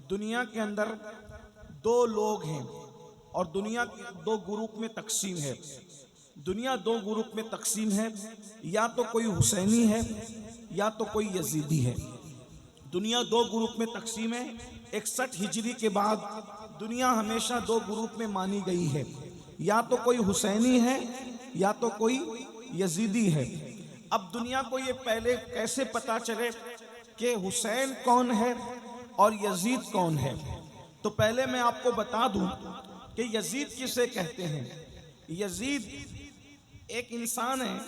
दुनिया के अंदर दो लोग हैं और दुनिया दो ग्रुप में तकसीम है। दुनिया दो ग्रुप में तकसीम है, या तो कोई हुसैनी है या तो कोई यजीदी है। दुनिया दो ग्रुप में तकसीम है। 61 हिजरी के बाद दुनिया हमेशा दो ग्रुप में मानी गई है, या तो कोई हुसैनी है या तो कोई यजीदी है। अब दुनिया को ये पहले कैसे पता चले कि हुसैन कौन है और यजीद कौन है, तो पहले मैं आपको बता दूं कि यजीद किसे कहते हैं। यजीद एक इंसान है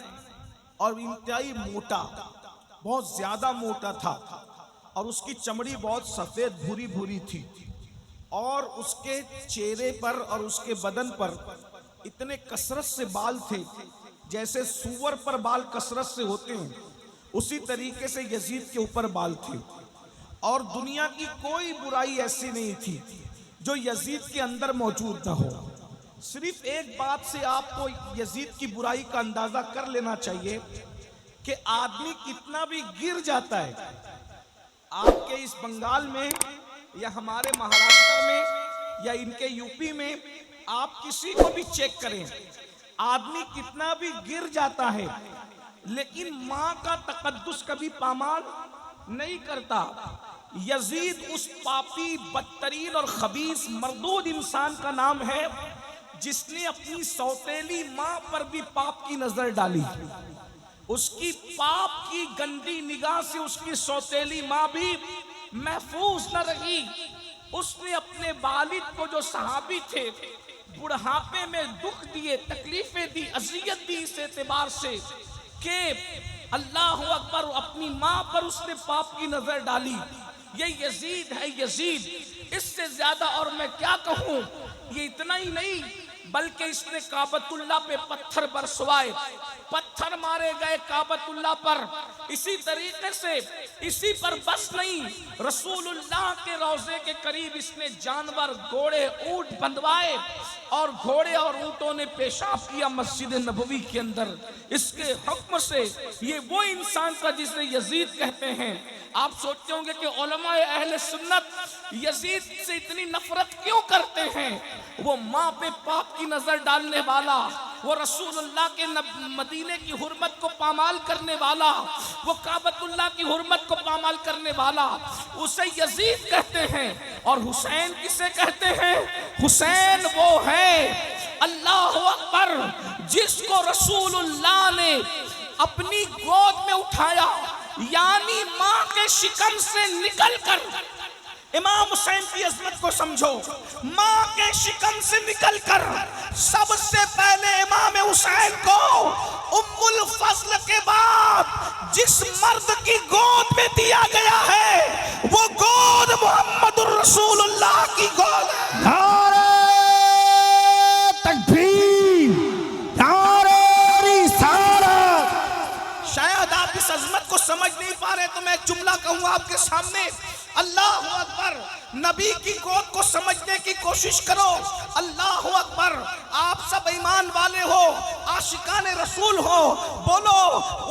और इंतहाई मोटा, बहुत ज्यादा मोटा था और उसकी चमड़ी बहुत सफेद भूरी भूरी थी और उसके चेहरे पर और उसके बदन पर इतने कसरत से बाल थे, जैसे सूअर पर बाल कसरत से होते हैं उसी तरीके से यजीद के ऊपर बाल थे। और दुनिया की कोई बुराई ऐसी नहीं थी जो यजीद के अंदर मौजूद ना हो। सिर्फ एक बात से आपको यजीद की बुराई का अंदाजा कर लेना चाहिए कि आदमी कितना भी गिर जाता है, आपके इस बंगाल में या हमारे महाराष्ट्र में या इनके यूपी में आप किसी को भी चेक करें, आदमी कितना भी गिर जाता है लेकिन मां का तकद्दुस कभी पामाल नहीं करता। यजीद उस पापी, बदतरीन और खबीस मरदूद इंसान का नाम है जिसने अपनी सौतेली मां पर भी पाप की नजर डाली। उसकी पाप की गंदी निगाह से उसकी सौतेली मां भी महफूज न रही। उसने अपने वालिद को, जो सहाबी थे, बुढ़ापे में दुख दिए, तकलीफें दी, अजियत दी इस एतबार से कि अल्लाह अकबर, अपनी मां पर उसने पाप की नजर डाली। ये यजीद है, यजीद। इससे ज्यादा और मैं क्या कहूं। ये इतना ही नहीं बल्कि इसने काबतुल्लाह पे पत्थर बरसवाए, पत्थर मारे गए काबतुल्लाह पर। इसी तरीके से इसी पर बस नहीं, रसूलुल्लाह के रोजे के करीब इसने जानवर, घोड़े, ऊंट बंधवाए और घोड़े और ऊंटों ने पेशाब किया मस्जिद नबवी के अंदर। इसके हुक्म से ये वो इंसान था जिसे यजीद कहते हैं। आप सोचते होंगे कि उलमाए अहले सुन्नत यजीद से इतनी नफरत क्यों करते हैं। वो माँ पे पाप की नजर डालने वाला, वो रसूलुल्लाह के मदीने की हुर्मत को पामाल करने वाला, वो काबतुल्लाह की हुर्मत को पामाल करने वाला, उसे यजीद कहते हैं। और हुसैन किसे कहते हैं? हुसैन वो है, अल्लाह अकबर, जिसको रसूलुल्लाह ने अपनी गोद में उठाया, यानी मां के शिकम से निकलकर। इमाम हुसैन की अजमत को समझो। मां के शिकम से निकलकर सबसे पहले इमाम हुसैन को उम्मुल फज़ल के बाद जिस मर्द की गोद में दिया गया है वो गोद मुहम्मदुर रसूलुल्लाह की गोद है। नारे तकबीर, नारे रिसालत। शायद आप इस अजमत को समझ नहीं पा रहे तो मैं एक जुमला कहूंगा आपके सामने। अल्लाह अकबर, नबी की गोद को समझने की कोशिश करो। अल्लाह अकबर, आप सब ईमान वाले हो, आशिकाने रसूल हो, बोलो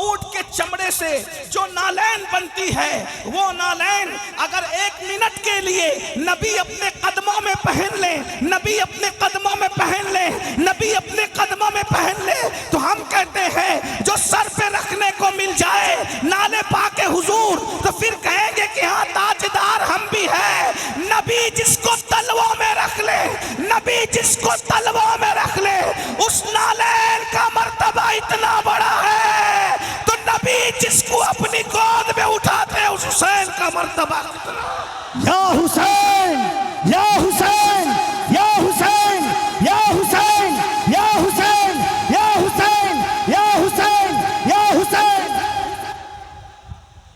ऊंट के चमड़े से जो नालैन बनती है, वो नालैन अगर 1 मिनट के लिए नबी अपने कदमों में पहन ले, नबी अपने कदमों में पहन ले, नबी अपने कदमों में पहन ले, तो हम कहते हैं जो सर पे रखने को मिल जाए नाले पाके हुजूर, तो फिर कहेंगे कि हाँ ताजदार हम भी है। नबी जिसको तलवों में रख ले, नबी जिसको तलवों में रख ले, उस नालैन का मर्तबा इतना बड़ा है। तो नबी जिसको अपनी गोद में उठाते हैं उस हुसैन का मर्तबा कितना। या हुसैन, या हुसैन, या हुसैन, या हुसैन, या हुसैन, या हुसैन, या हुसैन, या हुसैन।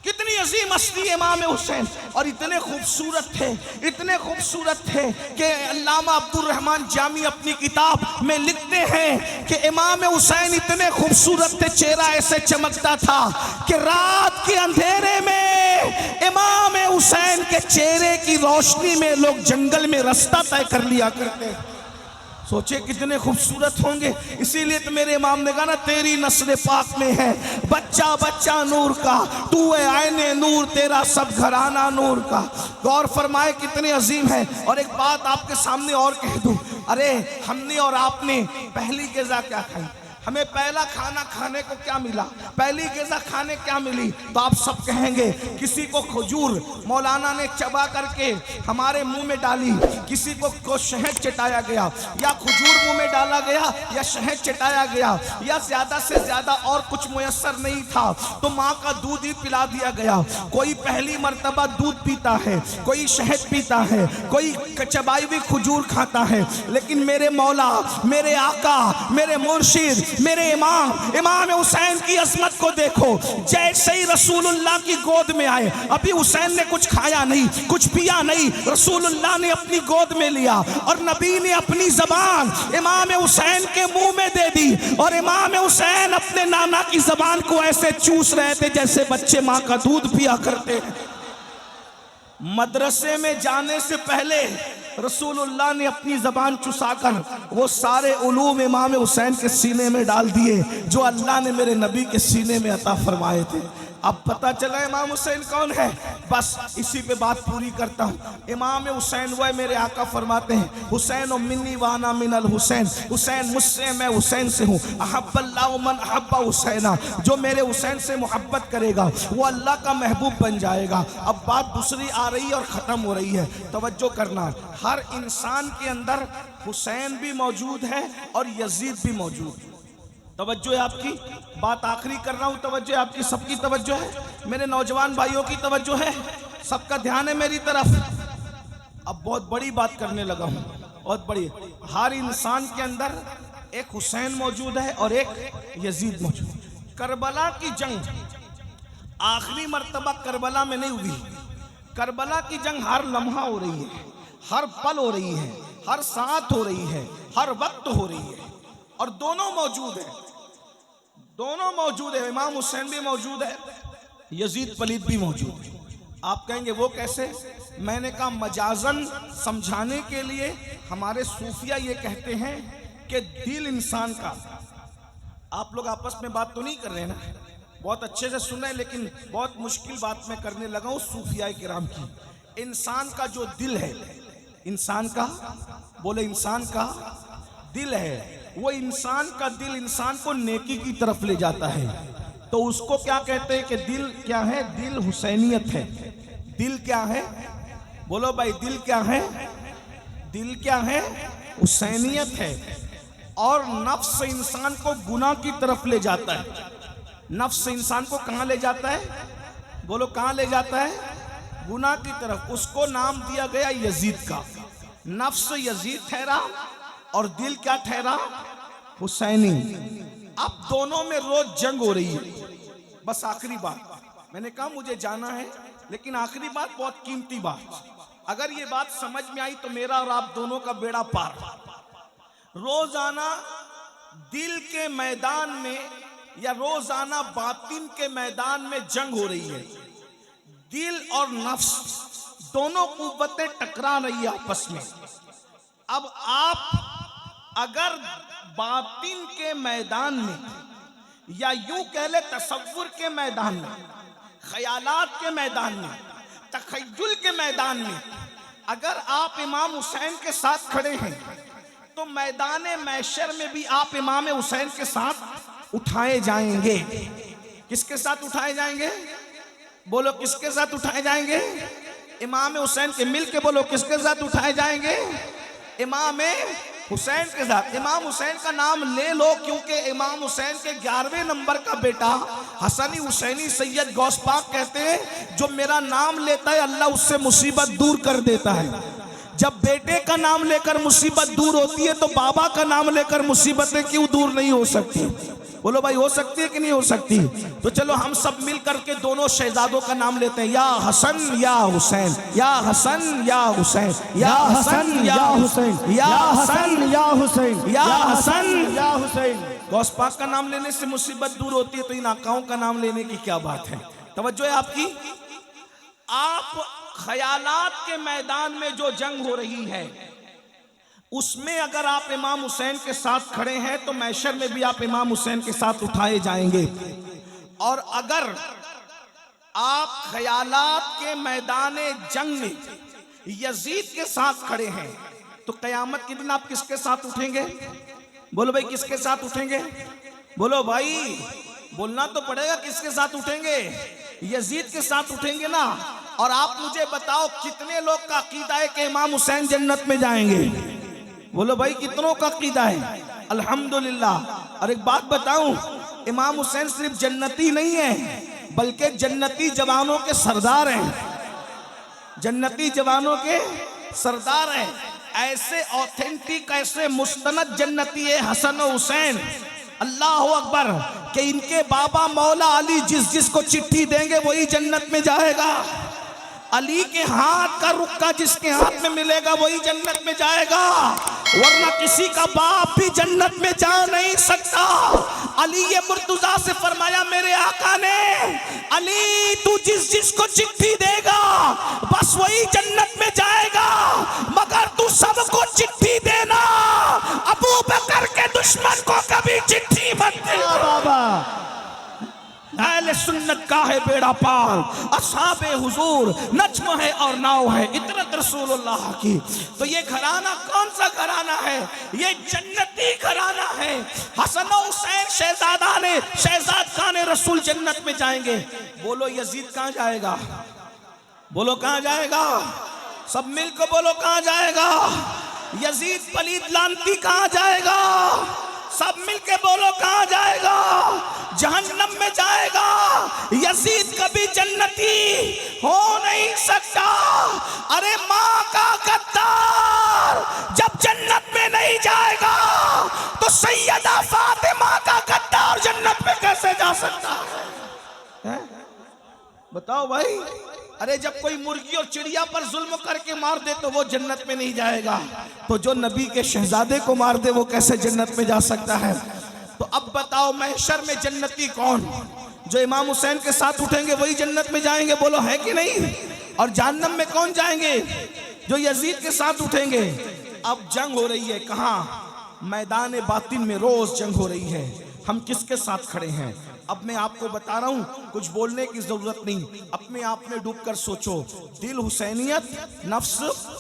कितनी अजीम हस्ती इमाम हुसैन, और इतने खूबसूरत थे, इतने खूबसूरत थे कि अल्लामा अब्दुल रहमान जामी अपनी किताब में लिखते हैं कि इमाम हुसैन इतने खूबसूरत थे, चेहरा ऐसे चमकता था कि रात के अंधेरे में इमाम हुसैन के चेहरे की रोशनी में लोग जंगल में रास्ता तय कर लिया करते। सोचे कितने खूबसूरत होंगे। इसीलिए तो मेरे इमाम ने कहा ना, तेरी नस्ल पाक में है बच्चा बच्चा नूर का, तू है आईने नूर, तेरा सब घराना नूर का। गौर फरमाए कितने अजीम है। और एक बात आपके सामने और कह दूं, अरे हमने और आपने पहली ग़िज़ा क्या खाई, हमें पहला खाना खाने को क्या मिला, पहली ग़िज़ा खाने क्या मिली? तो आप सब कहेंगे किसी को खजूर मौलाना ने चबा करके हमारे मुंह में डाली, किसी को शहद चटाया गया, या खजूर मुंह में डाला गया, या शहद चटाया गया, या ज्यादा से ज्यादा और कुछ मुयस्सर नहीं था तो माँ का दूध ही पिला दिया गया। कोई पहली मर्तबा दूध पीता है, कोई शहद पीता है, कोई चबाई हुई खजूर खाता है। लेकिन मेरे मौला, मेरे आका, मेरे मुर्शिद, मेरे इमाम हुसैन की अजमत को देखो। जैसे ही रसूलुल्लाह की गोद में आए, अभी हुसैन ने कुछ खाया नहीं, कुछ पिया नहीं, रसूलुल्लाह ने अपनी गोद में लिया और नबी ने अपनी जबान इमाम हुसैन के मुंह में दे दी। और इमाम हुसैन अपने नाना की जबान को ऐसे चूस रहे थे जैसे बच्चे माँ का दूध पिया करते हैं। मदरसे में जाने से पहले रसूलुल्लाह ने अपनी ज़बान चुसाकर वो सारे उलूम इमाम हुसैन के सीने में डाल दिए जो अल्लाह ने मेरे नबी के सीने में अता फरमाए थे। अब पता चला इमाम हुसैन कौन है। बस इसी पे बात पूरी करता हूँ। इमाम हुसैन वह मेरे आका फरमाते हैं, हुसैन और मिन्नी वाना मिनल हुसैन, हुसैन मुझसे मैं हुसैन से हूँ। अहब्बल्लाहु मन अहब्बा हुसैना, जो मेरे हुसैन से मोहब्बत करेगा वो अल्लाह का महबूब बन जाएगा। अब बात दूसरी आ रही है और ख़त्म हो रही है, तवज्जो करना। हर इंसान के अंदर हुसैन भी मौजूद है और यजीद भी मौजूद है। तवज्जो है आपकी, बात आखिरी कर रहा हूँ, तवज्जो है आपकी, सबकी तवज्जो है, मेरे नौजवान भाइयों की तवज्जो है, सबका ध्यान है मेरी तरफ। अब बहुत बड़ी बात करने लगा हूँ, बहुत बड़ी। हर इंसान के अंदर एक हुसैन मौजूद है और एक यजीद मौजूद है। करबला की जंग आखिरी मर्तबा करबला में नहीं हुई, करबला की जंग हर लम्हा हो रही है, हर पल हो रही है, हर साथ हो रही है, हर वक्त हो रही है, और दोनों मौजूद है, दोनों मौजूद है। इमाम हुसैन भी मौजूद है, यजीद पलीद भी मौजूद है। आप कहेंगे वो कैसे? मैंने कहा मजाजन समझाने के लिए हमारे सूफिया ये कहते हैं कि दिल इंसान का, आप लोग आपस में बात तो नहीं कर रहे ना, बहुत अच्छे से सुन रहे हैं, लेकिन बहुत मुश्किल बात मैं करने लगा हूँ सूफिया किराम की। इंसान का जो दिल है, इंसान का, बोले इंसान का दिल है, वो इंसान का दिल इंसान को नेकी की तरफ ले जाता है। तो उसको क्या कहते हैं कि दिल क्या है? दिल हुसैनियत है। दिल क्या है? बोलो भाई, दिल क्या है? दिल क्या है? हुसैनियत है। और नफ्स इंसान को गुनाह की तरफ ले जाता है। नफ्स इंसान को कहाँ ले जाता है? बोलो कहाँ ले जाता है? गुनाह की तरफ। उसको नाम दिया गया यजीद का। नफ्स यजीद ठहरा और दिल क्या ठहरा? हुसैनी। अब दोनों में रोज जंग हो रही है। बस आखिरी बात, मैंने कहा मुझे जाना है, लेकिन आखिरी बात बहुत कीमती बात, अगर ये बात समझ में आई तो मेरा और आप दोनों का बेड़ा पार। रोजाना दिल के मैदान में या रोजाना बातिन के मैदान में जंग हो रही है। दिल और नफ्स दोनों कुव्वतें टकरा रही है आपस में। अब आप अगर बातिन के मैदान में या यूं कह ले तसव्वुर के मैदान में, ख्यालात के मैदान में, तखय्युल के मैदान में अगर आप इमाम हुसैन के साथ खड़े हैं तो मैदान महशर में भी आप इमाम हुसैन के साथ उठाए जाएंगे। किसके साथ उठाए जाएंगे? बोलो किसके साथ उठाए जाएंगे? इमाम हुसैन के। मिल के बोलो किसके साथ उठाए जाएंगे? इमाम हुसैन के साथ। इमाम हुसैन का नाम ले लो, क्योंकि इमाम हुसैन के 11वें नंबर का बेटा हसनी हुसैनी सैयद गौस पाक कहते हैं, जो मेरा नाम लेता है अल्लाह उससे मुसीबत दूर कर देता है। जब बेटे का नाम लेकर मुसीबत दूर होती है तो बाबा का नाम लेकर मुसीबतें क्यों दूर नहीं हो सकती? बोलो भाई, हो सकती है कि नहीं हो सकती? तो चलो हम सब मिल करके दोनों शहजादों का नाम लेते हैं, या हसन या हुसैन, या हसन या हुसैन, या हसन या हुसैन, या हसन या हुसैन, या हसन या हुसैन। गौस पाक का नाम लेने से मुसीबत दूर होती है, तो इन आकाओं का नाम लेने की क्या बात है? तवज्जो है आपकी। आप ख्यालात के मैदान में जो जंग हो रही है, उसमें अगर आप इमाम हुसैन के साथ खड़े हैं तो मैशर में भी आप इमाम हुसैन के साथ उठाए जाएंगे। और अगर आप ख्यालात के मैदान जंग में यजीद के साथ खड़े हैं तो कयामत के दिन आप किसके साथ उठेंगे? बोलो भाई, किसके साथ उठेंगे? बोलो भाई, बोलना तो पड़ेगा, किसके साथ उठेंगे? यजीद के साथ उठेंगे ना। और आप मुझे बताओ कितने लोग का अकीदा है कि इमाम हुसैन जन्नत में जाएंगे? बोलो भाई, कितनों का अकीदा है? अल्हम्दुलिल्लाह। और एक बात बताऊं, इमाम हुसैन सिर्फ जन्नती नहीं है बल्कि जन्नती जवानों के सरदार हैं। जन्नती जवानों के सरदार हैं। ऐसे ऑथेंटिक, ऐसे मुस्तनद जन्नती है हसन और हुसैन, अल्लाह अकबर, कि इनके बाबा मौला अली जिस जिसको चिट्ठी देंगे वही जन्नत में जाएगा। अली के हाथ का रुक्का जिसके हाथ में मिलेगा वही जन्नत में जाएगा, वरना किसी का बाप भी जन्नत में जा नहीं सकता। अली ये मुर्तजा से फरमाया मेरे आका ने, अली तू जिस जिसको चिट्ठी देगा बस वही जन्नत में जाएगा, मगर तू सबको चिट्ठी देना, अबू बकर के दुश्मन को कभी चिट्ठी मत देना। बाबा अहले सुन्नत का है बेड़ा पार, असहाबे हुजूर नज्म है और नाव है इतरत रसूलुल्लाह की। तो ये घराना कौन सा घराना है? ये जन्नती घराना है। हसन और हुसैन शहजाद खान रसूल जन्नत में जाएंगे। बोलो यजीद कहाँ जाएगा? बोलो कहाँ जाएगा? सब मिलकर बोलो कहाँ जाएगा? यजीद पलीद लानती कहाँ जाएगा? सब मिलके बोलो कहाँ जाएगा? जहन्नम में जाएगा। यजीद कभी जन्नती हो नहीं सकता। अरे माँ का गद्दार जब जन्नत में नहीं जाएगा तो सैयदा फातिमा का गद्दार जन्नत में कैसे जा सकता है? बताओ भाई। अरे जब कोई मुर्गी और चिड़िया पर जुल्म करके मार दे तो वो जन्नत में नहीं जाएगा, तो जो नबी के शहजादे को मार दे वो कैसे जन्नत में जा सकता है? तो अब बताओ महशर में जन्नती कौन? जो इमाम हुसैन के साथ उठेंगे वही जन्नत में जाएंगे। बोलो है कि नहीं? और जहन्नम में कौन जाएंगे? जो यजीद के साथ उठेंगे। अब जंग हो रही है कहाँ? मैदान बातिन में रोज जंग हो रही है। हम किसके साथ खड़े हैं? अब मैं आपको बता रहा हूं, कुछ बोलने की जरूरत नहीं, अपने आप में डूबकर सोचो। दिल हुसैनियत, नफ्स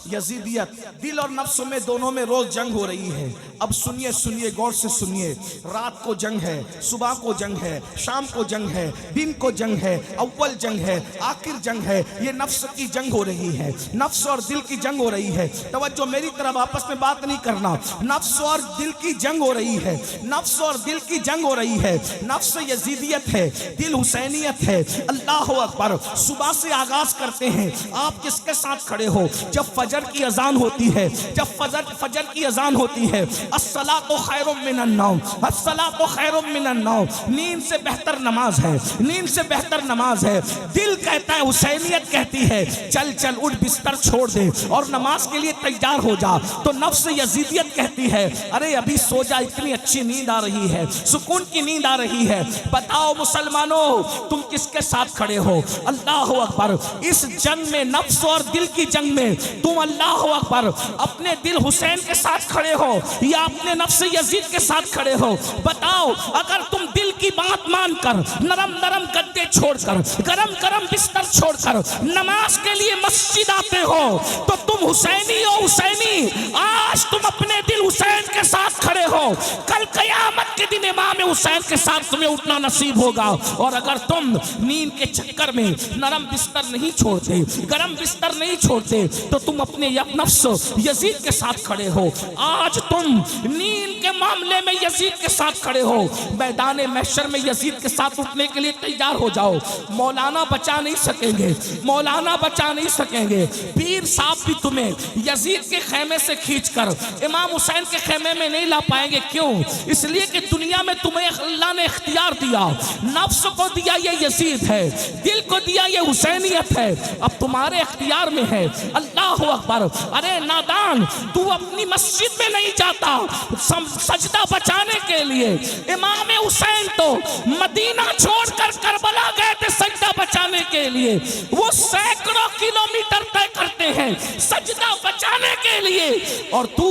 यजीदियत, दिल और नफ्स में दोनों में रोज जंग हो रही है। अब सुनिए सुनिए, गौर से सुनिए। रात को जंग है, सुबह को जंग है, शाम को जंग है, दिन को जंग है, अव्वल जंग है, आखिर जंग है। ये नफ्स की जंग हो रही है, नफ्स और दिल की जंग हो रही है। तवज्जो मेरी तरफ, आपस में बात नहीं करना। नफ्स और दिल की जंग हो रही है, नफ्स और दिल की जंग हो रही है। नफ्स यजीदियत है, दिल हुसैनियत है। अल्लाह अकबर। सुबह से आगाज करते हैं। आप किसके साथ खड़े हो? जब फजर की अजान होती है, जब फजर की अजान होती है, अस्सलातु खैरुम मिनन नौम, अस्सलातु खैरुम मिनन नौम, नींद से बेहतर नमाज है, नींद से बेहतर नमाज है। दिल कहता है, हुसैनियत कहती है चल चल उठ, बिस्तर छोड़ दे और नमाज के लिए तैयार हो जा। तो नफ्स यजीदियत कहती है अरे अभी सो जा, इतनी अच्छी नींद आ रही है, सुकून की नींद आ रही है। बताओ मुसलमानों, तुम किसके साथ खड़े हो? अल्लाह अकबर। इस जंग में, नफ्स और दिल की जंग में, तुम अल्लाह अकबर अपने दिल हुसैन के साथ खड़े हो या अपने नफ्स यजीद के साथ खड़े हो? बताओ, अगर तुम दिल की बात मानकर, नरम नरम गद्दे छोड़कर, गरम गरम बिस्तर छोड़कर नमाज के लिए मस्जिद आते हो तो तुम हुसैनी हो। हुसैनी, आज तुम अपने दिल हुसैन के साथ खड़े हो, कल कयामत के दिन इमाम हुसैन के साथ तुम्हें उठना नसीब होगा। और अगर तुम नींद के चक्कर में नरम बिस्तर नहीं छोड़ते, गरम बिस्तर नहीं छोड़ते, तो तुम अपने नफ्स यजीद के साथ खड़े हो। आज तुम नींद के मामले में यजीद के साथ खड़े हो, मैदान महशर में यजीद के साथ उठने के लिए तैयार हो जाओ। मौलाना बचा नहीं सकेंगे, मौलाना बचा नहीं सकेंगे। पीर साहब भी तुम्हें यजीद के खेमे से खींचकर इमाम हुसैन के खेमे में नहीं ला पाएंगे। क्यों? इसलिए कि दुनिया में तुम्हें अल्लाह ने इख्तियार दिया, नफ्स को दिया ये यजीद है, दिल को दिया ये हुसैनियत है, अब तुम्हारे इख्तियार में है। अल्लाह अकबर। अरे नादान, तू अपनी मस्जिद में नहीं जाता सजदा बचाने के लिए। इमाम हुसैन तो मदीना छोड़कर करबला गए थे सजदा बचाने के लिए। वो सैकड़ों किलोमीटर तय करते हैं सजदा बचाने के लिए, और तू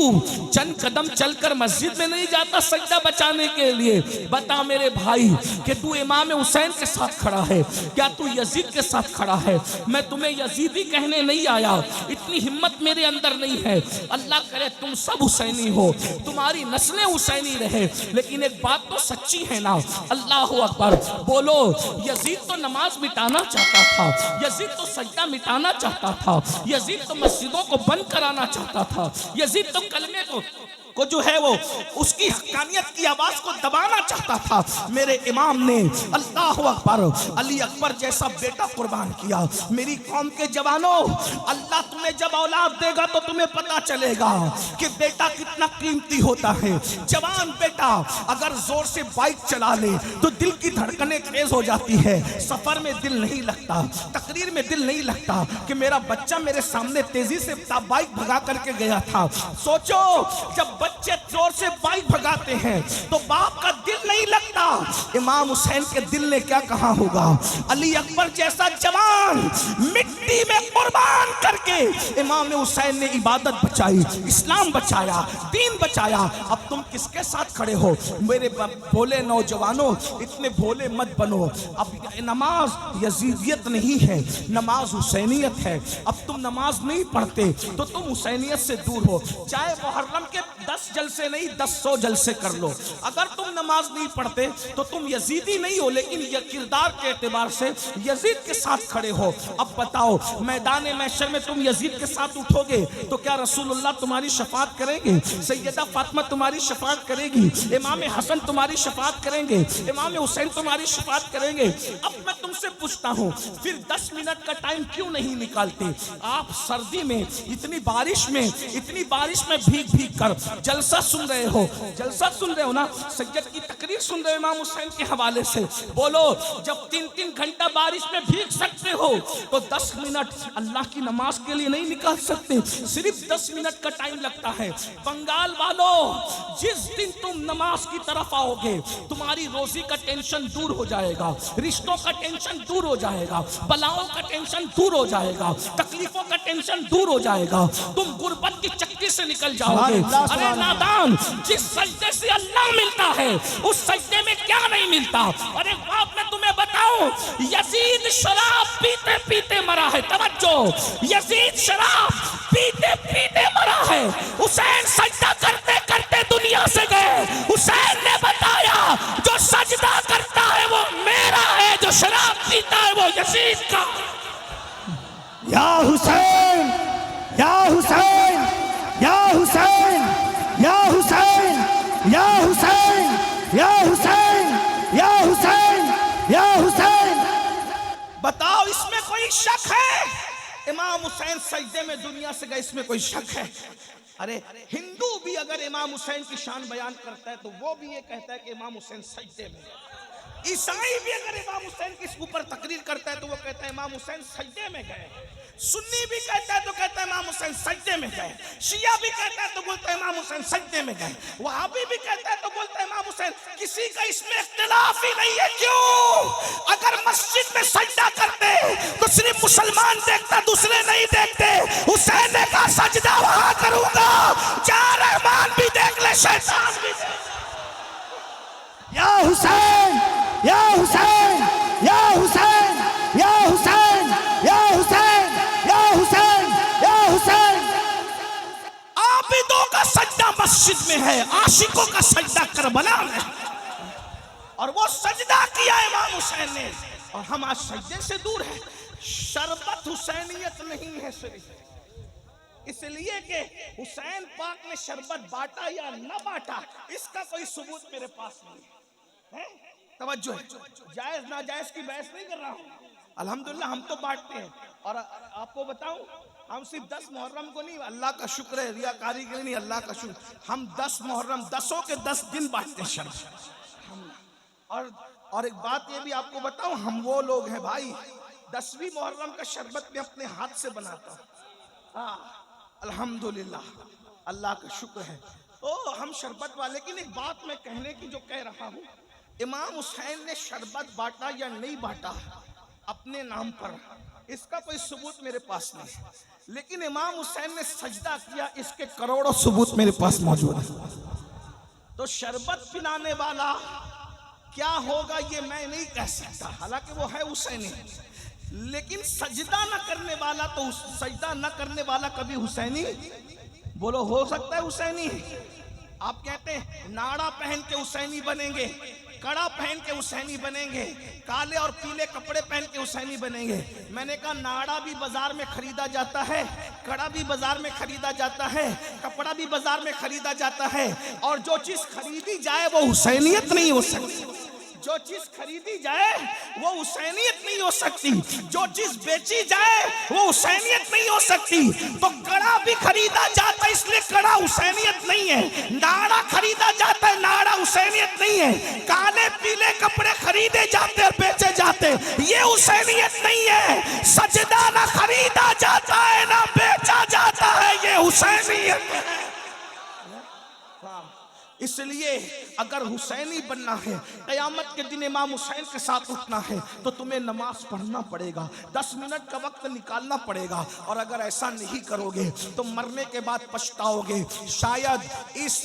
चंद कदम चलकर मस्जिद में नहीं जाता सजदा बचाने के लिए। बता मेरे भाई कि तू इमाम हुसैन के साथ खड़ा है, क्या तू यजीद के साथ खड़ा है? मैं तुम्हें यजीदी कहने नहीं आया, इतनी हिम्मत मेरे अंदर नहीं है। अल्लाह करे तुम सब हुसैनी हो, तुम्हारी नस्लें हुसैनी रहे, लेकिन एक बात तो सच्ची है ना। अल्लाह अकबर बोलो। यजीद तो नमाज मिटाना चाहता था, यजीद तो सजदा मिटाना चाहता था, यजीद तो मस्जिदों को बंद कराना चाहता था, यजीद तो कलमे को जो है वो उसकी हक्कानियत की आवाज को दबाना चाहता था। मेरे इमाम ने अल्लाह अकबर अली अकबर जैसा बेटा कुर्बान किया। मेरी कौम के जवानों, अल्लाह तुम्हें जब औलाद देगा तो तुम्हें पता चलेगा कि बेटा कितना कीमती होता है। जवान बेटा अगर जोर से बाइक चला ले तो दिल की धड़कनें तेज हो जाती है, सफर में दिल नहीं लगता, तकरीर में दिल नहीं लगता कि मेरा बच्चा मेरे सामने तेजी से बाइक भगा करके गया था। सोचो जब बच्चे जोर से बाइक भगाते हैं तो बाप का दिल नहीं लगता। इमाम हुसैन के दिल ने क्या कहा होगा? अली अकबर जैसा जवान मिट्टी में कुर्बान करके इमाम हुसैन ने इबादत बचाई, इस्लाम बचाया, दीन बचाया। अब तुम किसके साथ खड़े हो? मेरे भोले नौजवानों, इतने भोले मत बनो। अब नमाज यजीदियत नहीं है, नमाज हुसैनियत है। अब तुम नमाज नहीं पढ़ते तो तुम हुसैनियत से दूर हो। चाहे मुहर्रम के 10 जलसे नहीं 100 जलसे कर लो, अगर तुम नमाज नहीं पढ़ते तो तुम यजीदी नहीं हो, लेकिन ये किरदार के एतबार से यजीद के साथ खड़े हो। अब बताओ मैदान महशर में तुम यजीद के साथ उठोगे तो क्या रसूलुल्लाह तुम्हारी शफाअत करेंगे? सैयदा फातिमा तुम्हारी शफाअत करेगी? इमाम हसन तुम्हारी शफाअत करेंगे? इमाम हुसैन तुम्हारी शफाअत करेंगे? अब मैं तुमसे पूछता हूँ, फिर 10 मिनट का टाइम क्यों नहीं निकालते? आप सर्दी में इतनी बारिश में भीग भीग कर जलसा सुन रहे हो, जलसा सुन रहे हो ना, सज्जद की तकरीर सुन रहे हो इमाम हुसैन के हवाले से। बोलो जब 3-3 घंटा बारिश में भीग सकते हो तो 10 मिनट अल्लाह की नमाज के लिए नहीं निकाल सकते? सिर्फ 10 मिनट का टाइम लगता है। बंगाल वालों, जिस दिन तुम नमाज की तरफ आओगे तुम्हारी रोजी का टेंशन दूर हो जाएगा, रिश्तों का टेंशन दूर हो जाएगा, बलाओं का टेंशन दूर हो जाएगा, तकलीफों का टेंशन दूर हो जाएगा, तुम गुर्बत की चक्की से निकल जाओगे। अरे नादान, जिस सजदे से अल्लाह मिलता है उस सजदे में क्या नहीं मिलता? अरे बाप मैं तुम्हें बताऊं, यजीद शराब पीते पीते मरा है। तवज्जो, यजीद शराब पीते पीते मरा है। हुसैन सजदा करते करते दुनिया से गए। हुसैन ने बताया जो सजदा करता है वो मेरा है, जो शराब पीता है वो यजीद का। या हुसैन, या हुसैन, या हुसैन, या हुसैन, या हुसैन, या हुसैन, या हुसैन, या हुसैन। बताओ इसमें कोई शक है? इमाम हुसैन सजदे में दुनिया से गए, इसमें कोई शक है? अरे हिंदू भी अगर इमाम हुसैन की शान बयान करता है तो वो भी ये कहता है कि इमाम हुसैन सजदे में। ईसाई भी अगर इमाम हुसैन के ऊपर तकरीर करता है तो वो कहता है इमाम हुसैन सजदे में गए। सुन्नी भी कहता है तो कहता है इमाम हुसैन सजदे में गए। शिया भी कहता है तो बोलता है इमाम हुसैन सजदे में गए। वहाबी भी कहता है तो बोलता है इमाम हुसैन। किसी का इसमें इख्तिलाफ ही नहीं है। क्यों? अगर मस्जिद में सजदा करते तो सिर्फ मुसलमान देखता, दूसरे नहीं देखते। हुसैन ने कहा सजदा वहां करूंगा जहां रहमान भी देख ले, शैतान भी देख ले। या हुसैन, या हुसैन, या हुसैन, या हुसैन, या हुसैन, या हुसैन, या हुसैन। आबिदों का सजदा मस्जिद में है, आशिकों का सजदा करबला में, और वो सजदा किया इमाम हुसैन ने, और हम आज सजदे से दूर हैं। शरबत हुसैनियत नहीं है सिर्फ इसलिए कि हुसैन पाक ने शरबत बांटा या न बांटा, इसका कोई सबूत मेरे पास नहीं है। तवज्जो है, जायज नाजायज की बहस नहीं कर रहा हूँ। अल्हम्दुलिल्लाह हम तो बांटते हैं, और आपको बताऊं हम सिर्फ 10 मुहर्रम को नहीं, अल्लाह का शुक्र है, रियाकारी के लिए नहीं, अल्लाह का शुक्र, हम 10 मुहर्रम 10 के 10 दिन बांटते हैं शरबत। और एक बात ये भी आपको बताऊं, हम वो लोग हैं भाई 10वीं मुहर्रम का शरबत में अपने हाथ से बनाता हूं। अल्हम्दुलिल्लाह, अल्लाह का शुक्र है। ओ हम शरबत वाले। लेकिन एक बात मैं कहने की जो कह रहा हूँ, इमाम हुसैन ने शरबत बांटा या नहीं बांटा अपने नाम पर, इसका कोई सबूत मेरे पास नहीं है, लेकिन इमाम हुसैन ने सजदा किया, इसके करोड़ों सबूत मेरे पास मौजूद है। तो शरबत पिलाने वाला क्या होगा ये मैं नहीं कह सकता, हालांकि वो है हुसैनी, लेकिन सजदा न करने वाला, तो सजदा न करने वाला कभी हुसैनी, बोलो हो सकता है हुसैनी? आप कहते हैं नाड़ा पहन के हुसैनी बनेंगे, कड़ा पहन के हुसैनी बनेंगे, काले और पीले कपड़े पहन के हुसैनी बनेंगे। मैंने कहा नाड़ा भी बाजार में खरीदा जाता है, कड़ा भी बाजार में खरीदा जाता है, कपड़ा भी बाजार में खरीदा जाता है, और जो चीज खरीदी जाए वो हुसैनियत नहीं हो सकती। जो चीज खरीदी जाए वो हुसैनियत नहीं हो सकती, जो चीज बेची जाए वो हुसैनियत नहीं हो सकती। तो कड़ा भी खरीदा जाता है, इसलिए कड़ा हुसैनियत नहीं है। नाड़ा खरीदा जाता है, नाड़ा हुसैनियत नहीं है। काले पीले कपड़े खरीदे जाते और बेचे जाते, ये हुसैनियत नहीं है। सजदा ना खरीदा जाता है ना बेचा जाता है, ये हुसैनियत है। इसलिए अगर हुसैनी बनना है, क़यामत के दिन इमाम हुसैन के साथ उठना है, तो तुम्हें नमाज पढ़ना पड़ेगा, 10 मिनट का वक्त निकालना पड़ेगा। और अगर ऐसा नहीं करोगे तो मरने के बाद पछताओगे। शायद इस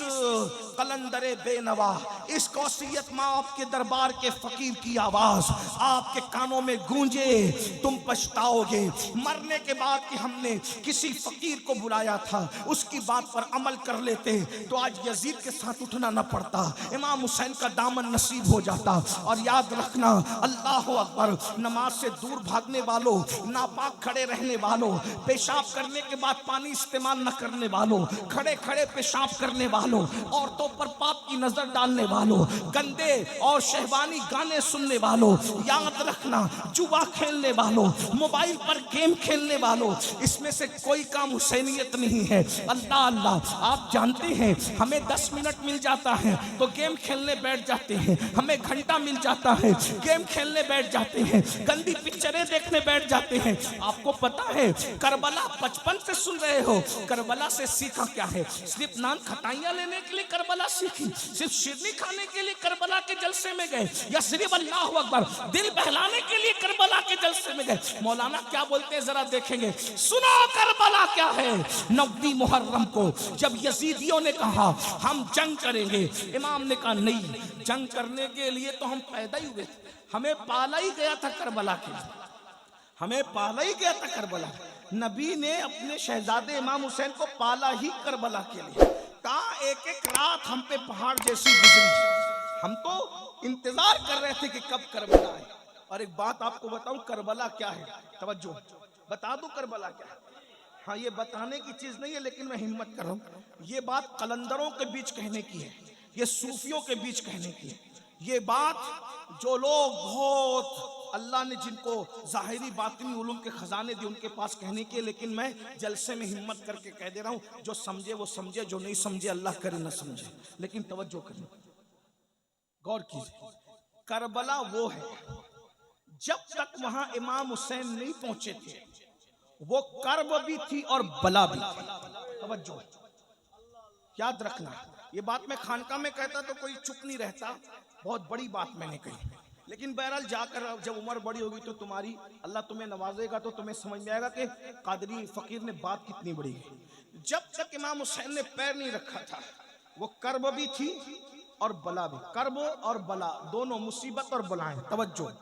कलंदरे बेनवा, इस कौसियत माफ के दरबार के फकीर की आवाज आपके कानों में गूंजे, तुम पछताओगे। मरने के बाद कि हमने किसी फकीर को बुलाया था, उसकी बात पर अमल कर लेते तो आज यजीद के साथ उठना न पड़ता, इमाम हुसैन का दामन नसीब हो जाता। और याद रखना, अल्लाह अकबर, नमाज से दूर भागने वालों, नापाक खड़े रहने वालों, पेशाब करने के बाद पानी इस्तेमाल न करने वालों, खड़े खड़े पेशाब करने वालों, औरतों पर पाप की नजर डालने वालों, गंदे और शहवानी गाने सुनने वालों, याद रखना जुआ खेलने वालों, मोबाइल पर गेम खेलने वालों, इसमें से कोई काम हुसैनियत नहीं है। अल्लाह अल्लाह, आप जानते हैं हमें 10 मिनट मिल जाता है तो गेम खेलने बैठ जाते हैं, हमें घंटा मिल जाता है गेम खेलने बैठ जाते हैं, गंदी पिक्चरें देखने बैठ जाते हैं। आपको पता है करबला 55 से सुन रहे हो, करबला से सीखा क्या है? सिर्फ नान खटाइयां लेने के लिए करबला सीखी, सिर्फ शिरनी खाने के लिए करबला के जलसे में गए, या सिर्फ अल्लाह अकबर दिल बहलाने के लिए करबला के जलसे में गए? मौलाना क्या बोलते हैं जरा देखेंगे, सुनो करबला क्या है। 9वीं मुहर्रम को जब यजीदियों ने कहा हम जंग करेंगे, इमाम ने कहा नहीं, जंग करने के लिए तो हम पैदा ही हुए, हमें पाला ही गया था करबला के लिए, हमें पाला ही गया था करबला। नबी ने अपने शहजादे इमाम हुसैन को पाला ही करबला के लिए। कहा एक एक रात हम पे पहाड़ जैसी गुजरी, हम तो इंतजार कर रहे थे कि कब करबला आए। और एक बात आपको बताऊं, करबला क्या है, तवज्जो बता दूं करबला क्या है। हाँ, ये बताने की चीज नहीं है, लेकिन मैं हिम्मत कर रहा हूँ। ये बात कलंदरों के बीच कहने की है, ये सूफियों के बीच कहने की है। ये बात जो लोग बहुत अल्लाह ने जिनको ज़ाहिरी बातिनी उलूम के खजाने दिए उनके पास कहने की है, लेकिन मैं जलसे में हिम्मत करके कह दे रहा हूँ। जो समझे वो समझे, जो नहीं समझे अल्लाह करे न समझे, लेकिन तवज्जो करें, गौर कीजिए। करबला वो है जब तक वहां इमाम हुसैन नहीं पहुंचे थे, वो कर्ब भी थी और बला भी थी। तवज्जो, याद रखना, ये बात मैं खानका में कहता तो कोई चुप नहीं रहता, बहुत बड़ी बात मैंने कही। लेकिन बहरहाल जाकर जब उम्र बड़ी होगी तो तुम्हारी अल्लाह तुम्हें नवाजेगा तो तुम्हें समझ में आएगा कि कादरी फकीर ने बात कितनी बड़ी है। जब तक इमाम हुसैन ने पैर नहीं रखा था, वो कर्ब भी थी और बला भी। कर्ब और बला दोनों, मुसीबत और बलाएं। तवज्जो,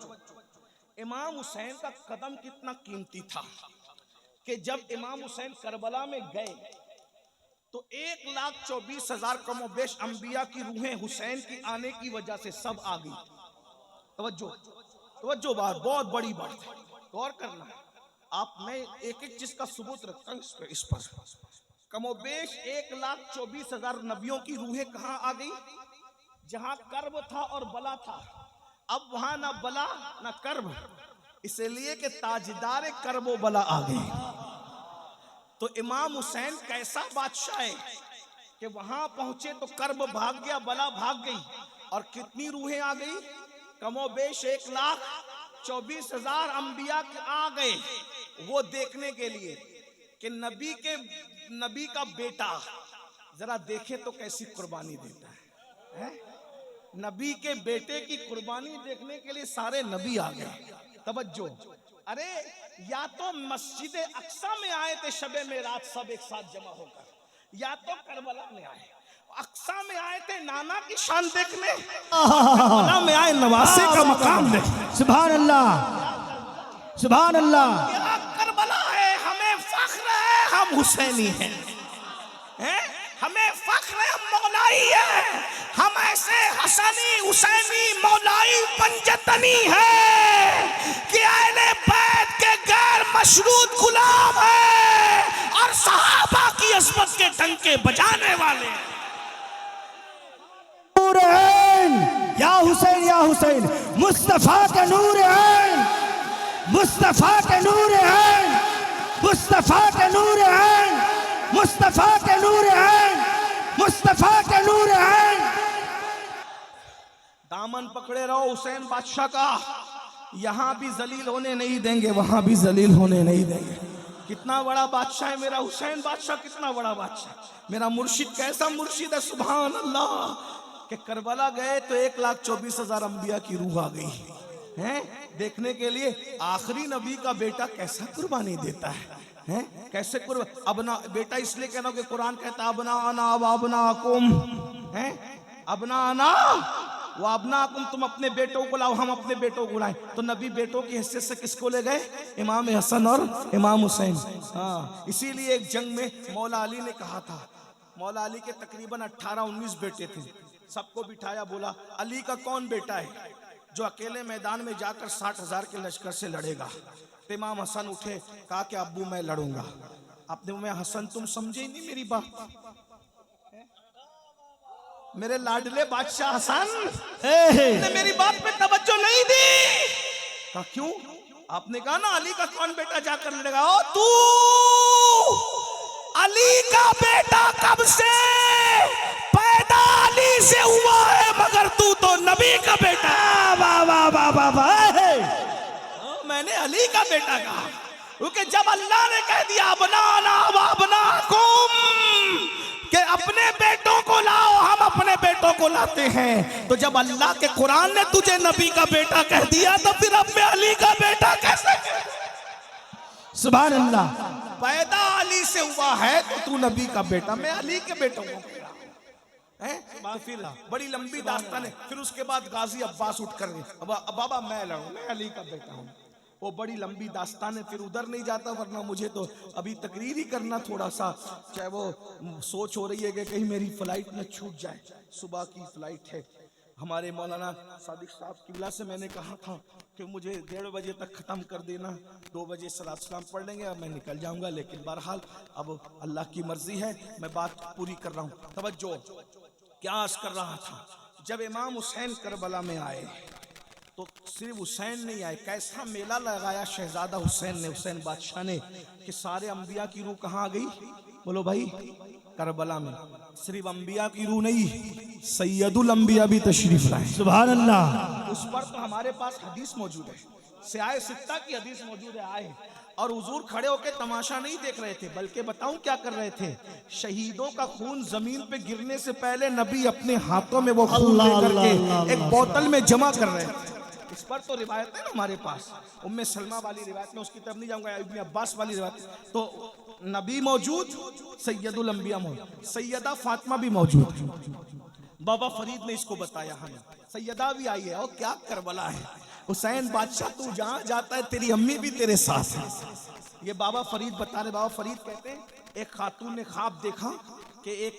इमाम हुसैन का कदम कितना कीमती था कि जब इमाम हुसैन करबला में गए तो 1,24,000 कमोबेश अंबिया की रूहें हुसैन की आने की वजह से सब आ गई। तवज्जो तवज्जो, बात बहुत बड़ी बात है, गौर करना। आप, मैं एक एक चीज का सबूत रखता हूँ इस पर। कमोबेश 1,24,000 नबियों की रूहें कहाँ आ गई? जहां कर्ब था और बला था। अब वहां ना बला ना कर्ब, इसलिए कि ताजदार कर्बो बला आ गए। तो इमाम हुसैन कैसा बादशाह है कि वहां पहुंचे तो कर्ब भाग गया, बला भाग गई, और कितनी रूहें आ गई? कमोबेश 1,24,000 अंबिया आ गए, वो देखने के लिए कि नबी का बेटा जरा देखे तो कैसी कुर्बानी देता है। नबी के बेटे की कुर्बानी देखने के लिए सारे नबी आ गए। तवज्जो, अरे या तो मस्जिद अक्सा में आए थे शबे में रात सब एक साथ जमा होकर, या तो करबला में आए। अक्सा में आए थे नाना की शान देखने, करबला में आए नवासे का मकाम देखने। सुभान अल्लाह, सुभान अल्लाह। क्या करबला है, हमें फख्र है हम हुसैनी हैं, हमें फख्र है हम मौलाई हैं, हम ऐसे हसनी हुसैनी मौलाई पंजतनी है कि अहले बैत के गैर मशरूत गुलाम है और सहाबा की अज़मत के डंके बजाने वाले हैं। नूर ऐन या हुसैन, या हुसैन, मुस्तफा के नूर ऐन, मुस्तफा के नूर ऐन, मुस्तफा के नूर ऐन, मुस्तफा के नूर ऐन, मुस्तफा के नूर ऐन। दामन पकड़े रहो हुसैन बादशाह का, यहां भी जलील होने नहीं देंगे, वहां भी जलील होने नहीं देंगे। कितना बड़ा बादशाह है मेरा हुसैन बादशाह, कितना बड़ा बादशाह। मेरा मुर्शिद कैसा मुर्शिद है, सुभान अल्लाह। कि करबला गए तो 1,24,000 अंबिया की रूह आ गई है देखने के लिए आखिरी नबी का बेटा कैसा कुर्बानी देता है, कैसे अबना बेटा इसलिए कह रहा हूं कि कुरान कहता अबना अना अबना कुम है, अबना अना वो अबना कुम, तुम अपने बेटों को लाओ हम अपने बेटों को लाए। तो नबी बेटों की हैसियत से किसको ले गए, इमाम हसन और इमाम हुसैन। हाँ, इसीलिए एक जंग में मौला अली ने कहा था, मौला अली के तकरीबन 18-19 बेटे थे, सबको बिठाया, बोला अली का कौन बेटा है जो अकेले मैदान में जाकर 60,000 के लश्कर से लड़ेगा। तो इमाम हसन उठे, कहा कि अब्बू मैं लड़ूंगा। आपने मैं हसन तुम समझे नहीं मेरी बात, मेरे लाडले बादशाह हसन ने मेरी बात पे तवज्जो नहीं दी। कहा क्यों? आपने कहा ना अली का कौन बेटा जाकर लड़ेगा। ओ तू अली का बेटा कब से पैदा अली से हुआ है, मगर तू तो नबी का बेटा। वाह वाह वाह वाह वाह। मैंने अली का बेटा कहा क्योंकि जब अल्लाह ने कह दिया बनाना वबनाकुम कि अपने बेटों को लाओ, हम अपने बेटों को लाते हैं, तो जब अल्लाह के कुरान ने तुझे नबी का बेटा कह दिया तो फिर अब मैं अली का बेटा कैसे? सुभान अल्लाह। पैदा अली से हुआ है तो तू नबी का बेटा, मैं अली के बेटों को है। फिर बड़ी लंबी दास्तान है। फिर उसके बाद गाजी अब्बास उठ कर बाबा मैं लड़ूं, मैं अली का बेटा हूँ। वो बड़ी लंबी दास्तान है, फिर उधर नहीं जाता, वरना मुझे तो अभी तकरीर ही करना थोड़ा सा, चाहे वो सोच हो रही है कि कहीं मेरी फ्लाइट न छूट जाए। सुबह की फ्लाइट है। हमारे मौलाना सादिक साहब किबला से मैंने कहा था कि मुझे 1:30 बजे तक ख़त्म कर देना, 2 बजे सलात सलाम पढ़ लेंगे और मैं निकल जाऊंगा। लेकिन बहरहाल अब अल्लाह की मर्जी है, मैं बात पूरी कर रहा हूँ। तवज्जो, क्या अर्ज कर रहा था, जब इमाम हुसैन करबला में आए तो सिर्फ हुसैन नहीं आए, कैसा मेला लगाया शहजादा हुसैन ने, हुसैन बादशाह ने, कि सारे अंबिया की रूह कहाँ आ गई? बोलो भाई, करबला में। सिर्फ अंबिया की रूह नहीं, सैयदुल अंबिया भी तशरीफ लाए। सुभान अल्लाह। उस पर तो हमारे पास हदीस मौजूद है, सियाए सित्ता की हदीस मौजूद है। आए और हुजूर खड़े होकर तमाशा नहीं देख रहे थे, बल्कि बताऊं क्या कर रहे थे? शहीदों का खून जमीन पे गिरने से पहले नबी अपने हाथों में वो खून लेकर के एक बोतल में जमा कर रहे थे। इस पर तो रिवायत है ना हमारे पास, उम्मे सलमा वाली रिवायत में, उसकी तरफ नहीं जाऊंगा, इब्न अब्बास वाली रिवायत। तो नबी मौजूद, सैयदुल अंबिया मौजूद, सैयदा फातिमा भी मौजूद। बाबा फरीद ने इसको बताया हमें, सैयदा भी आई है। और क्या करबला है, हुसैन बादशाह तू जहां जाता है तेरी अम्मी भी तेरे साथ है। ये बाबा फरीद बता रहे। बाबा फरीद कहते हैं एक खातून ने ख्वाब देखा कि एक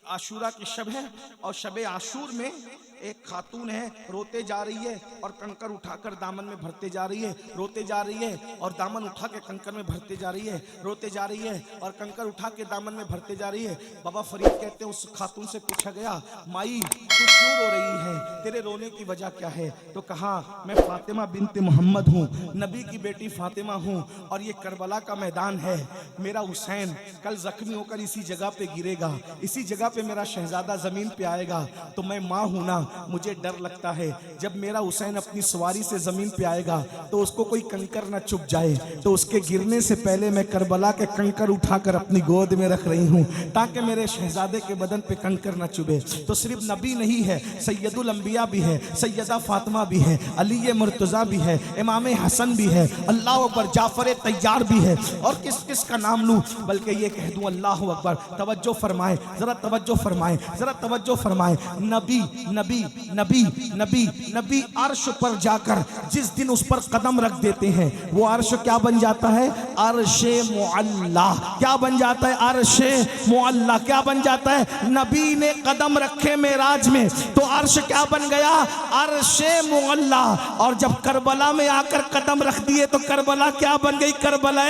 आशूरा की शब है और शब आशूर में एक खातून है, रोते जा रही है और कंकर उठाकर दामन में भरते जा रही है, रोते जा रही है और दामन उठा के कंकर में भरते जा रही है, रोते जा रही है और कंकर उठा के दामन में भरते जा रही है। बाबा फरीद कहते हैं उस खातून से पूछा गया, माई तू क्यों रो रही है, तेरे रोने की वजह क्या है? तो कहा मैं फातिमा बिनते मोहम्मद हूँ, नबी की बेटी फातिमा हूँ, और ये करबला का मैदान है। मेरा हुसैन कल जख्मी होकर इसी जगह पे गिरेगा, इसी जगह पे मेरा शहजादा जमीन पे आएगा, तो मैं माँ हूँ ना, मुझे डर लगता है जब मेरा हुसैन अपनी सवारी से जमीन पे आएगा तो उसको कोई कंकर ना चुभ जाए, तो उसके गिरने से पहले मैं करबला के कंकर उठाकर अपनी गोद में रख रही हूँ ताकि मेरे शहजादे के बदन पे कंकर ना चुभे। तो सिर्फ नबी नहीं है, सैयदुल अंबिया भी है, सैयदा फातिमा भी है, अली मुर्तजा भी है, इमाम हसन भी है, अल्लाह अकबर, जाफर तैयार भी है, और किस किस का नाम लूं, बल्कि ये कह दूं अल्लाह अकबर। तवज्जो फरमाए, जरा तवज्जो फरमाए, जरा तवज्जो फरमाए। नबी नबी नबी नबी नबी अर्श पर जाकर जिस दिन उस पर कदम रख देते हैं वो अर्श क्या बन जाता है? अर्शे मुअल्ला। क्या बन जाता है? अर्शे मुअल्ला। क्या बन जाता है? नबी ने कदम रखे मेराज में तो अर्श क्या बन गया? अर्शे मुअल्ला। और जब करबला में आकर कदम रख दिए तो करबला क्या बन गई? करबला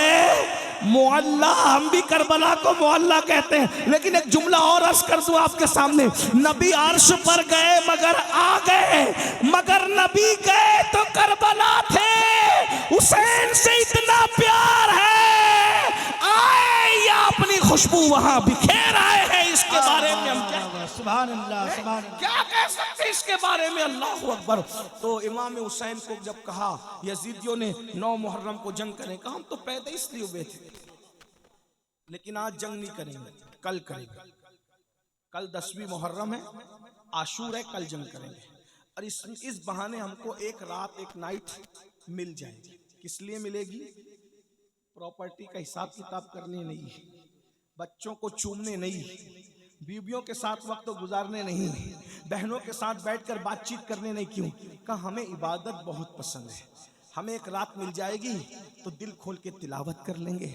मुअल्ला। हम भी करबला को मुअल्ला कहते हैं। लेकिन एक जुमला और अर्ज कर दूं आपके सामने, नबी अर्श पर गए मगर आ गए, मगर नबी गए तो करबला थे। हुसैन से इतना प्यार है, आए या अपनी खुशबू वहां बिखेर आए हैं। इसके बारे में हम क्या, सुभान अल्लाह, सुभान अल्लाह। क्या कह सकते इसके बारे में? अल्लाह अकबर। तो इमाम हुसैन को जब कहा यजीदियों ने 9 मुहर्रम को जंग करें, कहा हम तो पैदा इसलिए हुए थे, लेकिन आज जंग नहीं करेंगे, कल करेंगे। कल 10वीं मुहर्रम है, आशूर है, कल जंग करेंगे। और इस बहाने हमको एक रात एक नाइट मिल जाएगी। किस लिए मिलेगी? प्रॉपर्टी का हिसाब किताब करने नहीं, बच्चों को चूमने नहीं, बीवियों के साथ वक्त गुजारने नहीं, बहनों के साथ बैठकर बातचीत करने नहीं। क्यों? कहा हमें इबादत बहुत पसंद है। हमें एक रात मिल जाएगी तो दिल खोल के तिलावत कर लेंगे,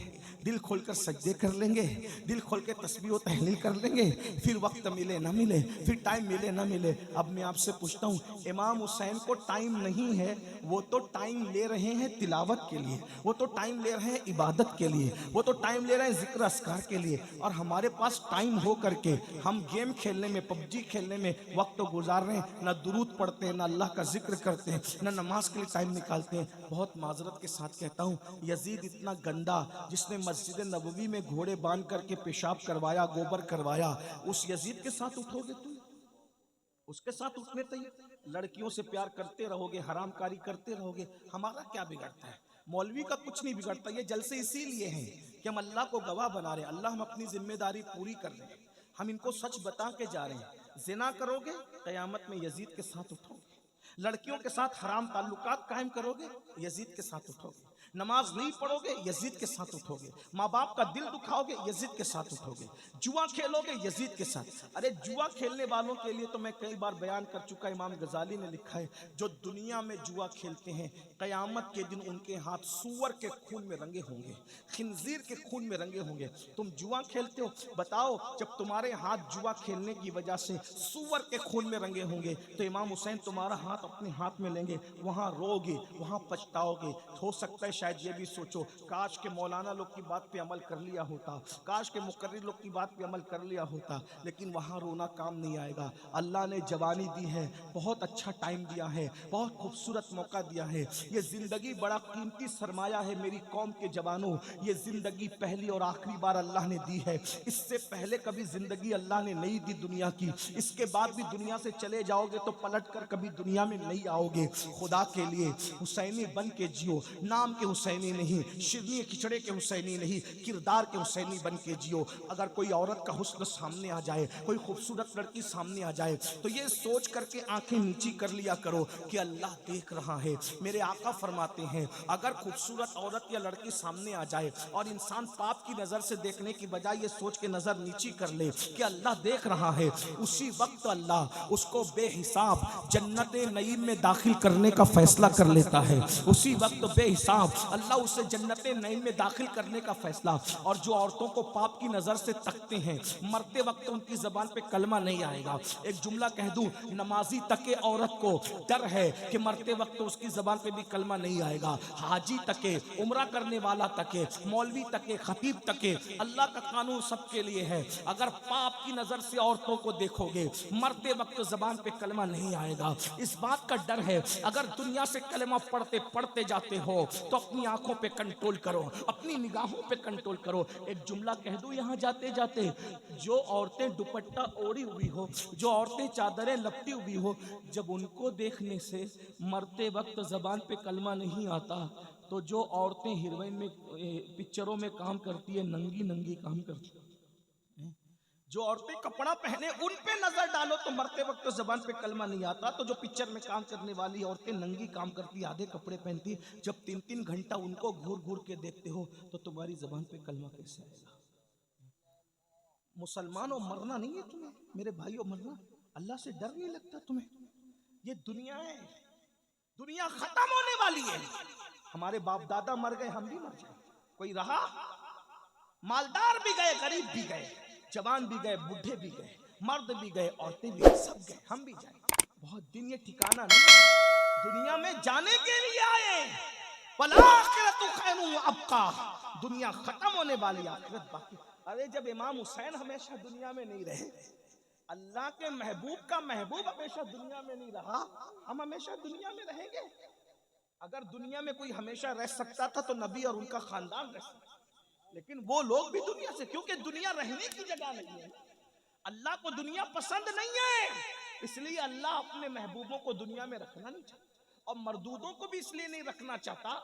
दिल खोल कर सजदे कर लेंगे, दिल खोल के तस्बीह और तहलील कर लेंगे। फिर वक्त मिले ना मिले, फिर टाइम मिले ना मिले। अब मैं आपसे पूछता हूँ, इमाम हुसैन को टाइम नहीं है, वो तो टाइम ले रहे हैं तिलावत के लिए, वो तो टाइम ले रहे हैं इबादत के लिए, वो तो टाइम ले रहे हैं जिक्र अस्कार के लिए। और हमारे पास टाइम हो करके हम गेम खेलने में, पबजी खेलने में वक्त गुजार रहे हैं। ना दुरूद पढ़ते हैं, ना अल्लाह का जिक्र करते हैं, ना नमाज के लिए टाइम निकालते हैं। बहुत माजरत के साथ कहता हूँ, यजीद इतना गंदा जिसने मस्जिद नबवी में घोड़े बांध करके पेशाब करवाया, गोबर करवाया, उस यजीद के साथ उठोगे तुम? उसके साथ उठने तैयार? लड़कियों से प्यार करते रहोगे, हरामकारी करते रहोगे, हमारा क्या बिगड़ता है? मौलवी का कुछ नहीं बिगड़ता। ये जलसे इसीलिए हैं कि हम अल्लाह को गवाह बना रहे हैं। अल्लाह हम अपनी जिम्मेदारी पूरी कर रहे हैं, हम इनको सच बता के जा रहे हैं। जिना करोगे कयामत में यजीद के साथ उठोगे, लड़कियों के साथ हराम ताल्लुकात कायम करोगे यजीद के साथ उठोगे, नमाज नहीं पढ़ोगे यजीद के साथ उठोगे, माँ बाप का दिल दुखाओगे यजीद के साथ उठोगे, जुआ खेलोगे यजीद के साथ। अरे जुआ खेलने वालों के लिए तो मैं कई बार बयान कर चुका, इमाम गजाली ने लिखा है, जो दुनिया में जुआ खेलते हैं कयामत के दिन उनके हाथ सूअर के खून में रंगे होंगे, खिंजीर के खून में रंगे होंगे। तुम जुआ खेलते हो, बताओ जब तुम्हारे हाथ जुआ खेलने की वजह से सूअर के खून में रंगे होंगे तो इमाम हुसैन तुम्हारा हाथ अपने हाथ में लेंगे, वहां रोगे, वहां पछताओगे। हो सकता है शायद ये भी सोचो, काश के मौलाना लोग की बात पे अमल कर लिया होता, काश के मुकर्रिर लोग की बात पे अमल कर लिया होता, लेकिन वहां रोना काम नहीं आएगा। अल्लाह ने जवानी दी है, बहुत अच्छा टाइम दिया है, बहुत खूबसूरत मौका दिया है। ये जिंदगी बड़ा कीमती सरमाया है मेरी कौम के जवानों, ये जिंदगी पहली और आखिरी बार अल्लाह ने दी है। इससे पहले कभी जिंदगी अल्लाह ने नहीं दी दुनिया की, इसके बाद भी दुनिया से चले जाओगे तो पलट कर कभी दुनिया में नहीं आओगे। खुदा के लिए हुसैनी बन के जियो, नाम के हुसैनी नहीं, शिरनी खिचड़े के हुसैनी नहीं, किरदार के हुसैनी बन के जियो। अगर कोई औरत का हुस्न सामने आ जाए, कोई खूबसूरत लड़की सामने आ जाए तो ये सोच करके आंखें नीची कर लिया करो कि अल्लाह देख रहा है। मेरे आका फरमाते हैं, अगर खूबसूरत औरत या लड़की सामने आ जाए और इंसान पाप की नजर से देखने की बजाय ये सोच के नजर नीची कर ले कि अल्लाह देख रहा है, उसी वक्त अल्लाह उसको बेहिसाब जन्नत नईम में दाखिल करने का फैसला कर लेता है। उसी वक्त बेहिसाब अल्लाह उसे जन्नत नईम में दाखिल करने का फैसला। और जो औरतों को पाप की नजर से तकते हैं, मरते वक्त उनकी जबान पे कलमा नहीं आएगा। एक जुमला कह दूं, नमाजी तके औरत को डर है कि मरते वक्त उसकी जबान पे भी कलमा नहीं आएगा। हाजी तके, उम्रा करने वाला तके, मौलवी तके, खतीब तके, अल्लाह का कानून सबके लिए है। अगर पाप की नजर से औरतों को देखोगे, मरते वक्त जबान पे कलमा नहीं आएगा। इस बात का डर है, अगर दुनिया से कलमा पढ़ते पढ़ते जाते हो तो अपनी आंखों पे कंट्रोल करो, अपनी निगाहों पे कंट्रोल करो। एक जुमला कह दूं यहाँ जाते जाते, जो औरतें दुपट्टा ओढ़ी हुई हो, जो औरतें चादरें लपटी हुई हो, जब उनको देखने से मरते वक्त जबान पे कलमा नहीं आता, तो जो औरतें हीरोइन में पिक्चरों में काम करती है, नंगी नंगी काम करती है, जो औरतें कपड़ा पहने उन पे नजर डालो तो मरते वक्त तो जबान पे कलमा नहीं आता, तो जो पिक्चर में काम करने वाली औरतें नंगी काम करती, आधे कपड़े पहनती, जब 3-3 घंटा उनको घूर घूर के देखते हो तो तुम्हारी जबान पे कलमा कैसे आएगा? मुसलमानों मरना नहीं है तुम्हें, मेरे भाइयों मरना, अल्लाह से डर नहीं लगता तुम्हें? ये दुनिया है, दुनिया खत्म होने वाली है। हमारे बाप दादा मर गए, हम भी मर जाए, कोई रहा? मालदार भी गए, गरीब भी गए, जवान भी गए, बूढ़े भी गए, मर्द भी गए, औरतें भी गए, सब गए, हम भी जाए। बहुत दिन ये ठिकाना नहीं है, दुनिया में जाने के लिए आए। वलाखिरतु खैरुन व अबका, दुनिया खत्म होने वाली, आखिरत बाकी। अरे जब इमाम हुसैन हमेशा दुनिया में नहीं रहे, अल्लाह के महबूब का महबूब हमेशा दुनिया में नहीं रहा, हम हमेशा दुनिया में रहेंगे? अगर दुनिया में कोई हमेशा रह सकता था तो नबी और उनका खानदान रह सकता, लेकिन वो लोग भी दुनिया से, क्योंकि दुनिया रहने की जगह नहीं है। अल्लाह को दुनिया पसंद नहीं है, इसलिए अल्लाह अपने महबूबों को दुनिया में रखना नहीं चाहता, और मरदूदों को भी इसलिए नहीं रखना चाहता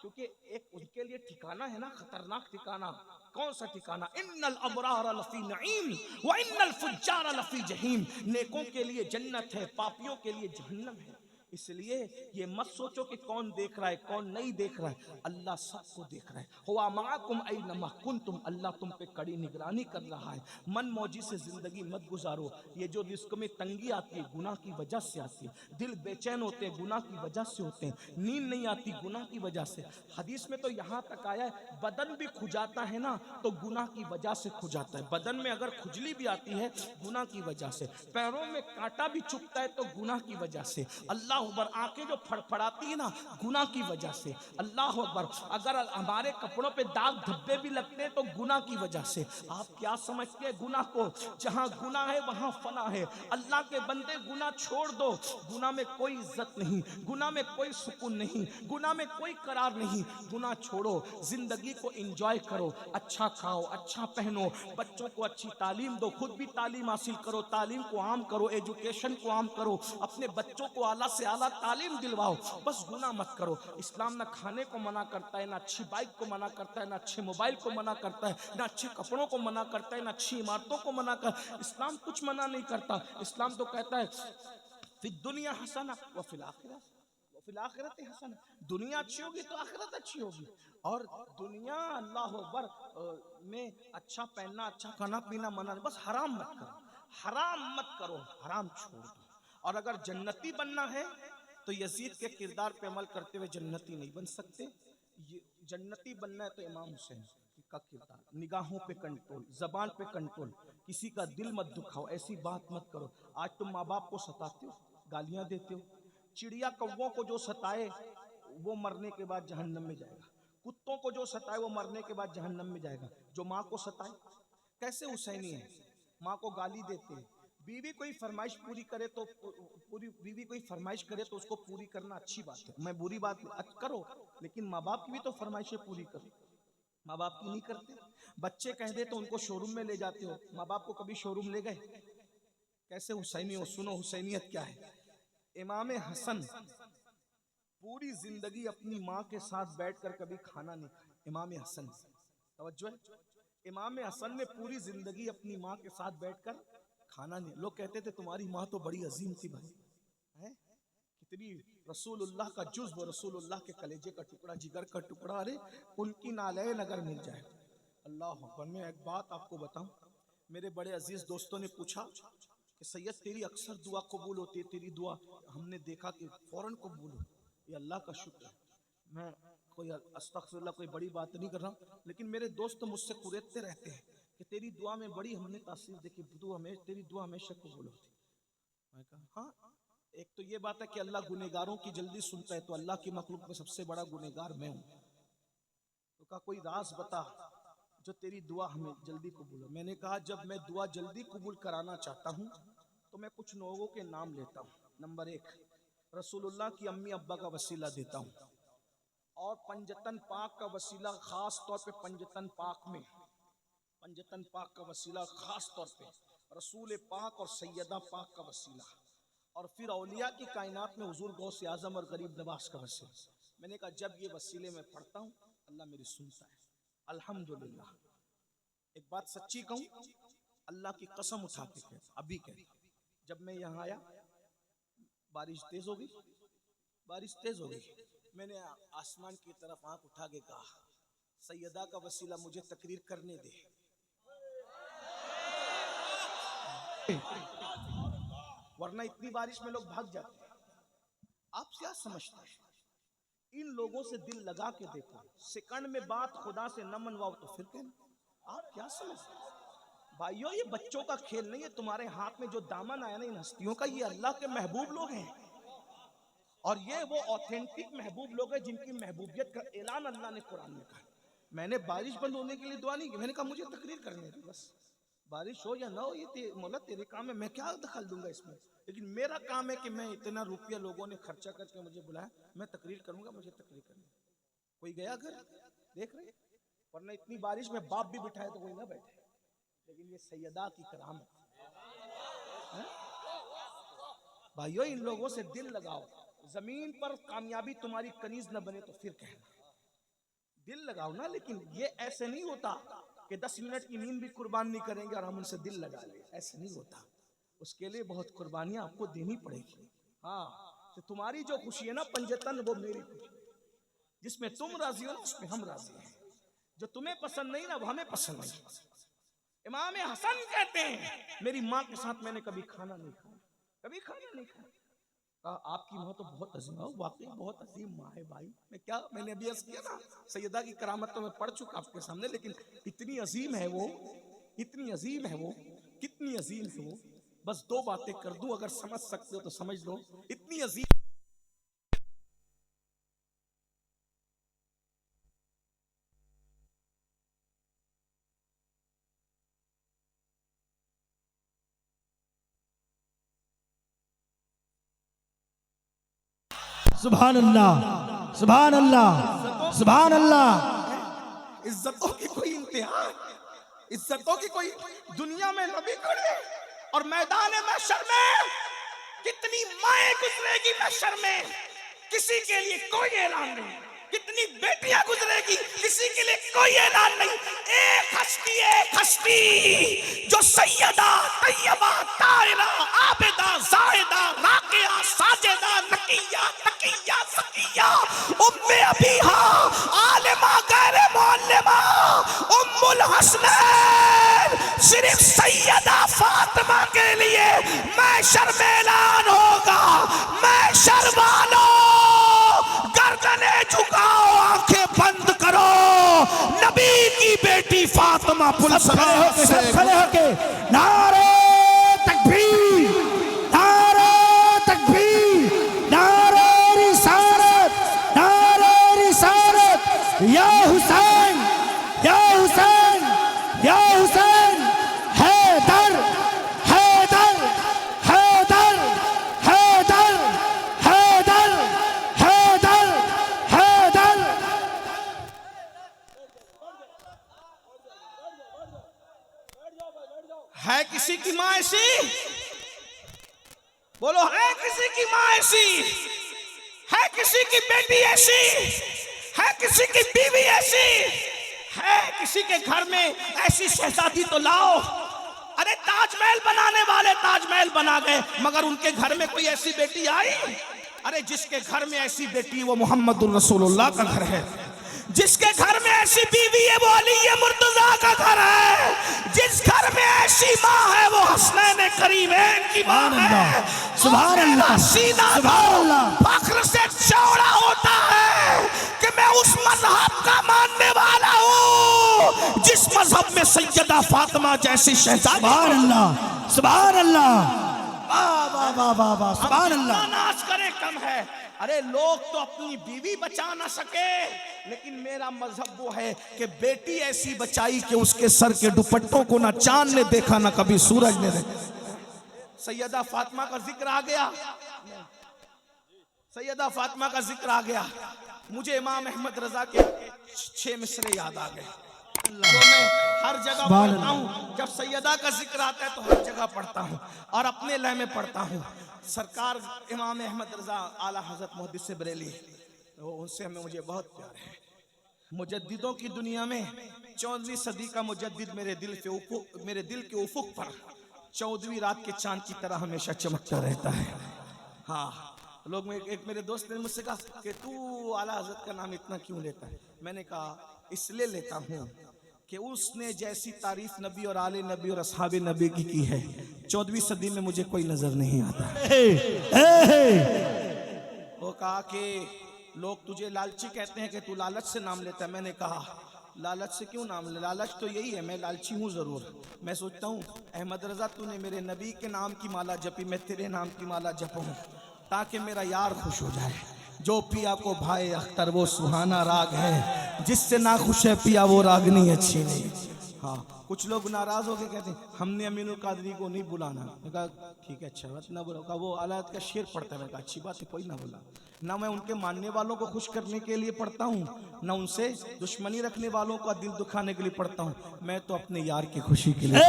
क्योंकि एक उनके लिए ठिकाना है ना, खतरनाक ठिकाना। कौन सा ठिकाना? इन्नल अबरार लफी नईम व इन्नल फुज्जार लफी जहीम, नेकों के लिए जन्नत है, पापियों के लिए जहन्नम है। इसलिए ये मत सोचो कि कौन देख रहा है कौन नहीं देख रहा है, अल्लाह सबको देख रहा है। हुआ माकुम ऐनमा कुंतुम, अल्लाह तुम पे कड़ी निगरानी कर रहा है। मन मौजी से जिंदगी मत गुजारो। ये जो रिस्क में तंगी आती है गुनाह की वजह से आती है, दिल बेचैन होते हैं गुनाह की वजह से होते हैं, नींद नहीं आती गुनाह की वजह से। हदीस में तो यहाँ तक आया है बदन भी खुजाता है ना तो गुनाह की वजह से खुजाता है। बदन में अगर खुजली भी आती है गुनाह की वजह से, पैरों में कांटा भी चुभता है तो गुनाह की वजह से, अल्लाह अकबर, आंखें जो फड़फड़ाती है ना गुनाह की वजह से, अल्लाह अकबर, अगर हमारे कपड़ों पे दाग धब्बे भी लगते हैं तो गुनाह की वजह से। आप क्या समझते हैं गुनाह को? जहां गुनाह है वहां फना है। अल्लाह के बंदे गुनाह छोड़ दो, गुनाह में कोई इज्जत नहीं, गुनाह में कोई सुकून नहीं, गुनाह में कोई करार नहीं। गुनाह छोड़ो, जिंदगी को एंजॉय करो, अच्छा खाओ, अच्छा पहनो, बच्चों को अच्छी तालीम दो, खुद भी तालीम हासिल करो, तालीम को आम करो, एजुकेशन को आम करो, अपने बच्चों को आला से आला तालीम दिलवाओ, बस गुनाह मत करो। इस्लाम ना खाने को मना करता है, ना अच्छी बाइक को मना करता है, ना अच्छे मोबाइल को मना करता है, ना अच्छे कपड़ों को मना करता है, ना अच्छी इमारतों को मना कर। इस्लाम कुछ मना नहीं करता। इस्लाम तो कहता है फिर दुनिया हसना व फिल आखिरत हसना, दुनिया अच्छी होगी तो आखिरत अच्छी होगी। और दुनिया अल्लाह अकबर में अच्छा पहनना, अच्छा खाना पीना मना, बस हराम मत करो, हराम मत करो, हराम छोड़ दो। और अगर जन्नती बनना है तो यजीद के किरदार पे अमल करते हुए जन्नती नहीं बन सकते। ये जन्नती बनना है तो इमाम हुसैन का किरदार, निगाहों पे कंट्रोल, जबान पे कंट्रोल, किसी का दिल मत दुखाओ, ऐसी बात मत करो। आज तुम माँ बाप को सताते हो, गालियां देते हो, चिड़िया कौवों को जो सताए वो मरने के बाद जहन्नम में जाएगा, कुत्तों को जो सताए वो मरने के बाद जहन्नम में जाएगा। जो माँ को सताए कैसे हुसैनी है, माँ को गाली देते हैं। बीवी कोई फरमाइश पूरी करे तो पूरी, बीवी कोई फरमाइश करे तो उसको पूरी करना अच्छी बात है, मैं बुरी बात करो, लेकिन माँ बाप की भी तो फरमाइशें पूरी करो। माँ बाप की नहीं करते। बच्चे कह दे तो उनको शोरूम में ले जाते हो, माँ बाप को कभी शोरूम ले गए? कैसे हुसैनी हो? सुनो हुसैनियत क्या है। इमाम हसन पूरी जिंदगी अपनी माँ के साथ बैठकर कभी खाना नहीं खाया। इमाम हसन, तवज्जो है, इमाम हसन ने पूरी जिंदगी अपनी माँ के साथ बैठकर खाना नहीं। लोग कहते थे तुम्हारी माँ तो बड़ी अजीम थी भाई, है कितनी रसूलुल्लाह का जुज़्व, रसूलुल्लाह के कलेजे का टुकड़ा, जिगर का टुकड़ा, अरे उनकी नालैन अगर मिल जाए। अल्लाह अकबर। मैं एक बात आपको बताऊं, मेरे बड़े अजीज दोस्तों ने पूछा कि सैयद तेरी अक्सर दुआ कबूल होती है, तेरी दुआ हमने देखा कि फौरन कबूल हो। ये अल्लाह का शुक्र है। मैं कोई अस्तगफिरुल्लाह कोई बड़ी बात नहीं कर रहा, लेकिन मेरे दोस्त मुझसे कुरेदते रहते हैं कि तेरी दुआ में बड़ी हमने तासीर देखी, तेरी दुआ हमेशा कबूल होती। मैं कहा हाँ, एक तो ये बात है कि अल्लाह गुनेगारों की जल्दी सुनता है, तो अल्लाह की मखलूक में सबसे बड़ा गुनेगार मैं हूँ। तो कहा कोई राज बता जो तेरी दुआ हमें जल्दी कबूल हो। मैंने कहा जब मैं दुआ जल्दी कबूल कराना चाहता हूँ तो मैं कुछ लोगों के नाम लेता हूँ। नंबर 1, रसूलुल्लाह की अम्मी अब्बा का वसीला देता हूँ। और पंजतन पाक का वसीला खास तौर पे पंजतन पाक में, पंजतन पाक का वसीला खास तौर पे रसूल पाक और सैयदा पाक का वसीला, और फिर औलिया की कायनात में हुजूर गौस आजम और गरीब नवाज का वसीला। मैंने कहा जब ये वसीले में पढ़ता हूँ अल्लाह मेरी सुनता है, अल्हम्दुलिल्लाह। एक बात सच्ची कहूँ, अल्लाह की कसम उठा के कहता, अभी कहता, जब मैं यहाँ आया बारिश तेज हो गई, बारिश तेज हो गई, मैंने आसमान की तरफ आंख उठा के कहा सैयदा का वसीला मुझे तकरीर करने दे। वरना इतनी बारिश में लोग भाग जाते हैं। आप क्या समझते हैं? इन लोगों से दिल लगा के देखो, सेकंड में बात खुदा से न मनवाओ तो फिर कहना। आप क्या समझते हैं? भाइयों ये बच्चों का खेल नहीं है। तुम्हारे हाथ में जो दामन आया ना इन हस्तियों का, ये अल्लाह के महबूब लोग हैं, और ये वो ऑथेंटिक महबूब लोग हैं जिनकी महबूबियत का ऐलान अल्लाह ने कुरान में कहा। मैंने बारिश बंद होने के लिए दुआ नहीं की, मैंने कहा मुझे तकरीर करने दो, बस बारिश हो या ना हो ये मौला तेरे काम है, मैं क्या दखल दूंगा इसमें। लेकिन मेरा काम है कि मैं इतना रुपया लोगों ने खर्चा करके मुझे बुलाया, मैं तकरीर करूंगा, मुझे तकरीर करनी। कोई गया घर देख रहे, वरना इतनी बारिश में बाप भी बिठाए तो कोई ना बैठे। लेकिन ये सैयदा की करामत है। भाइयों इन लोगों से दिल लगाओ। जमीन पर कामयाबी तुम्हारी कनीज न बने तो फिर कहना, दिल लगाओ ना। लेकिन ये ऐसे नहीं होता कि 10 मिनट की नींद भी कुर्बान नहीं करेंगे और हम उनसे दिल लगा ले, ऐसे नहीं होता। उसके लिए बहुत कुर्बानियां आपको देनी पड़ेगी। हाँ, तो तुम्हारी जो खुशी है ना पंजतन, वो मेरी खुशी। जिसमें तुम राजी हो ना उसमें हम राजी हैं। जो तुम्हें पसंद नहीं ना वो हमें पसंद नहीं। इमाम हसन कहते हैं मेरी माँ के साथ मैंने कभी खाना नहीं खाया, कभी खाना नहीं खाया। आपकी माँ तो बहुत अजीम है, वाकई बहुत अजीम माँ है भाई। मैं क्या, मैंने अभी अर्ज किया ना सैयदा की करामत तो मैं पढ़ चुका आपके सामने, लेकिन इतनी अजीम है वो, इतनी अजीम है वो, कितनी अजीम है वो। बस 2 बातें कर दूं, अगर समझ सकते हो तो समझ लो। इतनी अजीम सुभान अल्लाह, सुभान अल्लाह, सुभान अल्लाह। इज्जतों की कोई इम्तिहान, इज्जतों की कोई दुनिया में नबी खड़े और मैदान महशर में कितनी माएं गुजरेगी महशर में, किसी के लिए कोई ऐलान नहीं। कितनी बेटियां गुजरेगी, किसी के लिए कोई ऐलान नहीं। एक हस्ती जो सैयदा तैयबा ताहिरा आबिदा जाहिदा राकिया साजिदा नकिया तकिया सकिया उम्मे अबीहा आलिमा गैर मुअल्लिमा उम्मुल हसनैन, सिर्फ सैयदा फातिमा के लिए महशर में ऐलान होगा। महशर वालों गर्दने झुकाओ, आंखें बंद करो, नबी की बेटी फातिमा सब खड़े होके नारे तकबीर, नारे तकबीर, नारे रिसालत, नारे रिसालत। या हुसैन, या हुसैन, या हुसैन, हैदर, हैदर, हैदर, हैदर, हैदर, हैदर, हैदर। है किसी की माँ ऐसी? बोलो, है किसी की माँ ऐसी? है किसी की बेटी ऐसी? है किसी की बीवी ऐसी? है किसी के घर में ऐसी शहजादी तो लाओ। अरे ताजमहल बनाने वाले ताजमहल बना गए, मगर उनके घर में कोई ऐसी बेटी आई? अरे जिसके घर में ऐसी बेटी वो मोहम्मदुर रसूलुल्लाह का घर है। जिसके घर में ऐसी बीवी है वो अली मुर्तजा का घर है। जिस घर में ऐसी माँ है वो हसनैन करीमैन की माँ है। सुभान अल्लाह, सीना सुभान अल्लाह। फख्र से चौड़ा होता है कि मैं उस मजहब का मानने वाला हूँ जिस मजहब में सैयदा फातिमा जैसी शहजादी। सुभान अल्लाह, सुभान अल्लाह, वाह वाह वाह वाह वाह, सुभान अल्लाह। नाच करे कम है। अरे लोग तो अपनी बीवी बचा ना सके, लेकिन मेरा मजहब वो है कि बेटी ऐसी बचाई कि उसके सर के दुपट्टों को ना चांद ने देखा ना कभी सूरज ने देखा। सैयदा फातिमा का जिक्र आ गया, सैयदा फातिमा का जिक्र आ गया। मुझे इमाम अहमद रजा के 6 मिसरे याद आ गए जो मैं हर जगह पढ़ता हूँ। जब सैयदा का जिक्र आता है तो हर जगह पढ़ता हूँ और अपने लय में पढ़ता हूँ। सरकार इमाम अहमद रजा आला हजरत मुहद्दिस बरेली, उनसे हमें मुझे बहुत प्यार है। मुजद्दिदों की दुनिया में 14वीं सदी का मुजद्दिद मेरे दिल के उफुक पर 14वीं रात के चांद की तरह हमेशा चमकता रहता है। हाँ, लोग में एक मेरे दोस्त ने मुझसे कहा कि तू आला हजरत का नाम इतना क्यों लेता है? मैंने कहा इसलिए लेता हूँ कि उसने जैसी तारीफ नबी और आले नबी और असहाबे नबी की है 14वीं सदी में मुझे कोई नजर नहीं आता। वो कहा कि लोग तुझे लालची कहते हैं कि तू लालच से नाम लेता है। मैंने कहा लालच से क्यों नाम ले? लालच तो यही है, मैं लालची हूँ जरूर। मैं सोचता हूँ अहमद रजा तूने मेरे नबी के नाम की माला जपी, मैं तेरे नाम की माला जपूं ताकि मेरा यार खुश हो जाए। जो पिया को भाई अख्तर वो सुहाना राग है, जिससे ना खुश है पिया वो रागनी अच्छी नहीं। हाँ, कुछ लोग नाराज होकर कहते हैं हमने अमीनुल कादरी को नहीं बुलाना। मैं कहा ठीक है, अच्छा बात ना बुला। वो आलात का शेर पढ़ता है। मैं कहा अच्छी बात है, कोई ना बुला। ना मैं उनके मानने वालों को खुश करने के लिए पढ़ता हूँ, ना उनसे दुश्मनी रखने वालों का दिल दुखाने के लिए पढ़ता हूँ। मैं तो अपने यार की खुशी के लिए।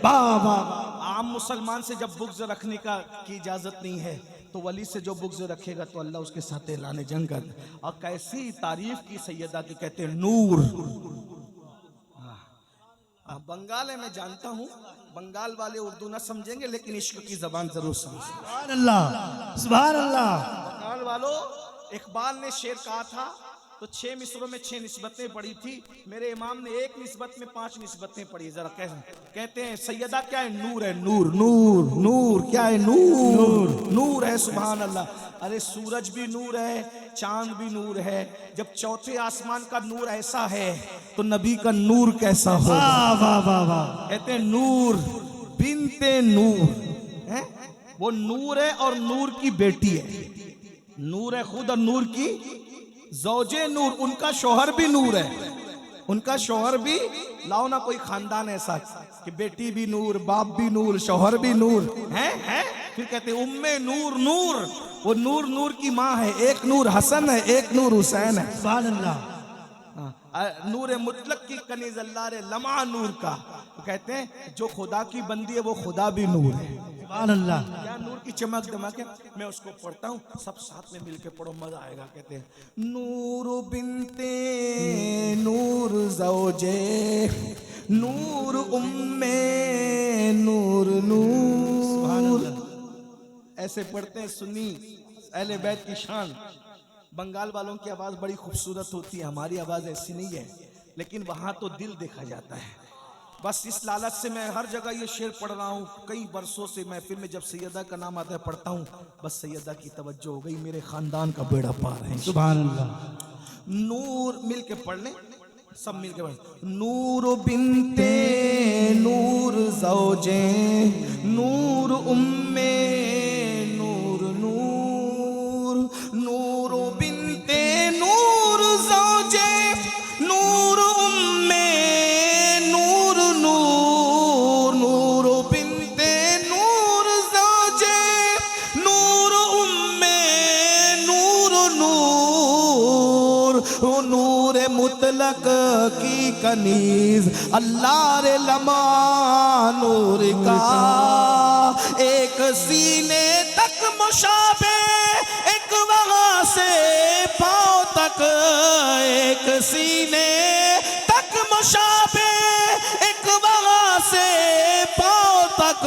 आम मुसलमान से जब बुग़्ज़ रखने की इजाजत नहीं है तो वली से जो बुग़्ज़ रखेगा तो अल्लाह उसके साथ ऐलान जंग कर। और कैसी तारीफ की सैयदा की, कहते हैं नूर। बंगाल है, मैं जानता हूँ बंगाल वाले उर्दू ना समझेंगे लेकिन इश्क की जबान जरूर समझेंगे। सुभान अल्लाह, सुभान अल्लाह। बंगाल वालों, इकबाल ने शेर कहा था तो 6 मिसरों में 6 निस्बतें पढ़ी थी। मेरे इमाम ने एक निस्बत में 5 निस्बतें पढ़ी। जरा कहते हैं सैयदा क्या है? नूर है। नूर नूर नूर क्या है? नूर नूर है। सुभान अल्लाह। अरे सूरज भी नूर है, चांद भी नूर है। जब चौथे आसमान का नूर ऐसा है तो नबी का नूर कैसा होगा? वाह वाह वाह। कहते हैं नूर बिनते नूर है, वो नूर है और नूर की बेटी है। नूर है खुद और नूर की ज़ौजे नूर। उनका शौहर भी नूर है, उनका शौहर भी। लाओ ना कोई खानदान ऐसा कि बेटी भी नूर, बाप भी नूर, शौहर भी नूर है। फिर कहते हैं उम्मे नूर नूर। वो नूर नूर की माँ है। एक नूर हसन है, एक नूर हुसैन है। सुभान अल्लाह। नूर मुतलक की कनीज़ अल्लाह रे लम्हा नूर का। वो कहते हैं जो खुदा की बंदी है वो खुदा भी नूर है। सुभान अल्लाह। क्या नूर की चमक दमक है। मैं उसको पढ़ता हूँ, सब साथ में मिलके पढ़ो, मजा आएगा। कहते हैं नूर बिनते नूर ज़ौजे नूर उम्मे नूर नूर। ऐसे पढ़ते हैं सुन्नी अहले बैत की शान। बंगाल वालों की आवाज़ बड़ी खूबसूरत होती है, हमारी आवाज़ ऐसी नहीं है, लेकिन वहाँ तो दिल देखा जाता है। बस इस लालच से मैं हर जगह ये शेर पढ़ रहा हूँ। कई वर्षों से महफिल में जब सैयदा का नाम आता है पढ़ता हूँ, बस सैयदा की तवज्जो हो गई, मेरे खानदान का बेड़ा पार है। सुभान अल्लाह। नूर मिल के पढ़ लें, सब मिल के पढ़। नूर बिनते नूर ज़ौजे नूर उम्मे नूर नूर। नूर बिनते नूर ज़ौजे नूर उम्मे नूर नूर। नूर बिनते नूर ज़ौजे नूर उम्मे नूर नूर। नूर मुतलक की कनीज अल्लाह रे लमा नूर का। एक सीने तक मुशाबे, एक वहाँ से पाँव तक। एक सीने तक मुशाबे, एक वहाँ से पाँव तक।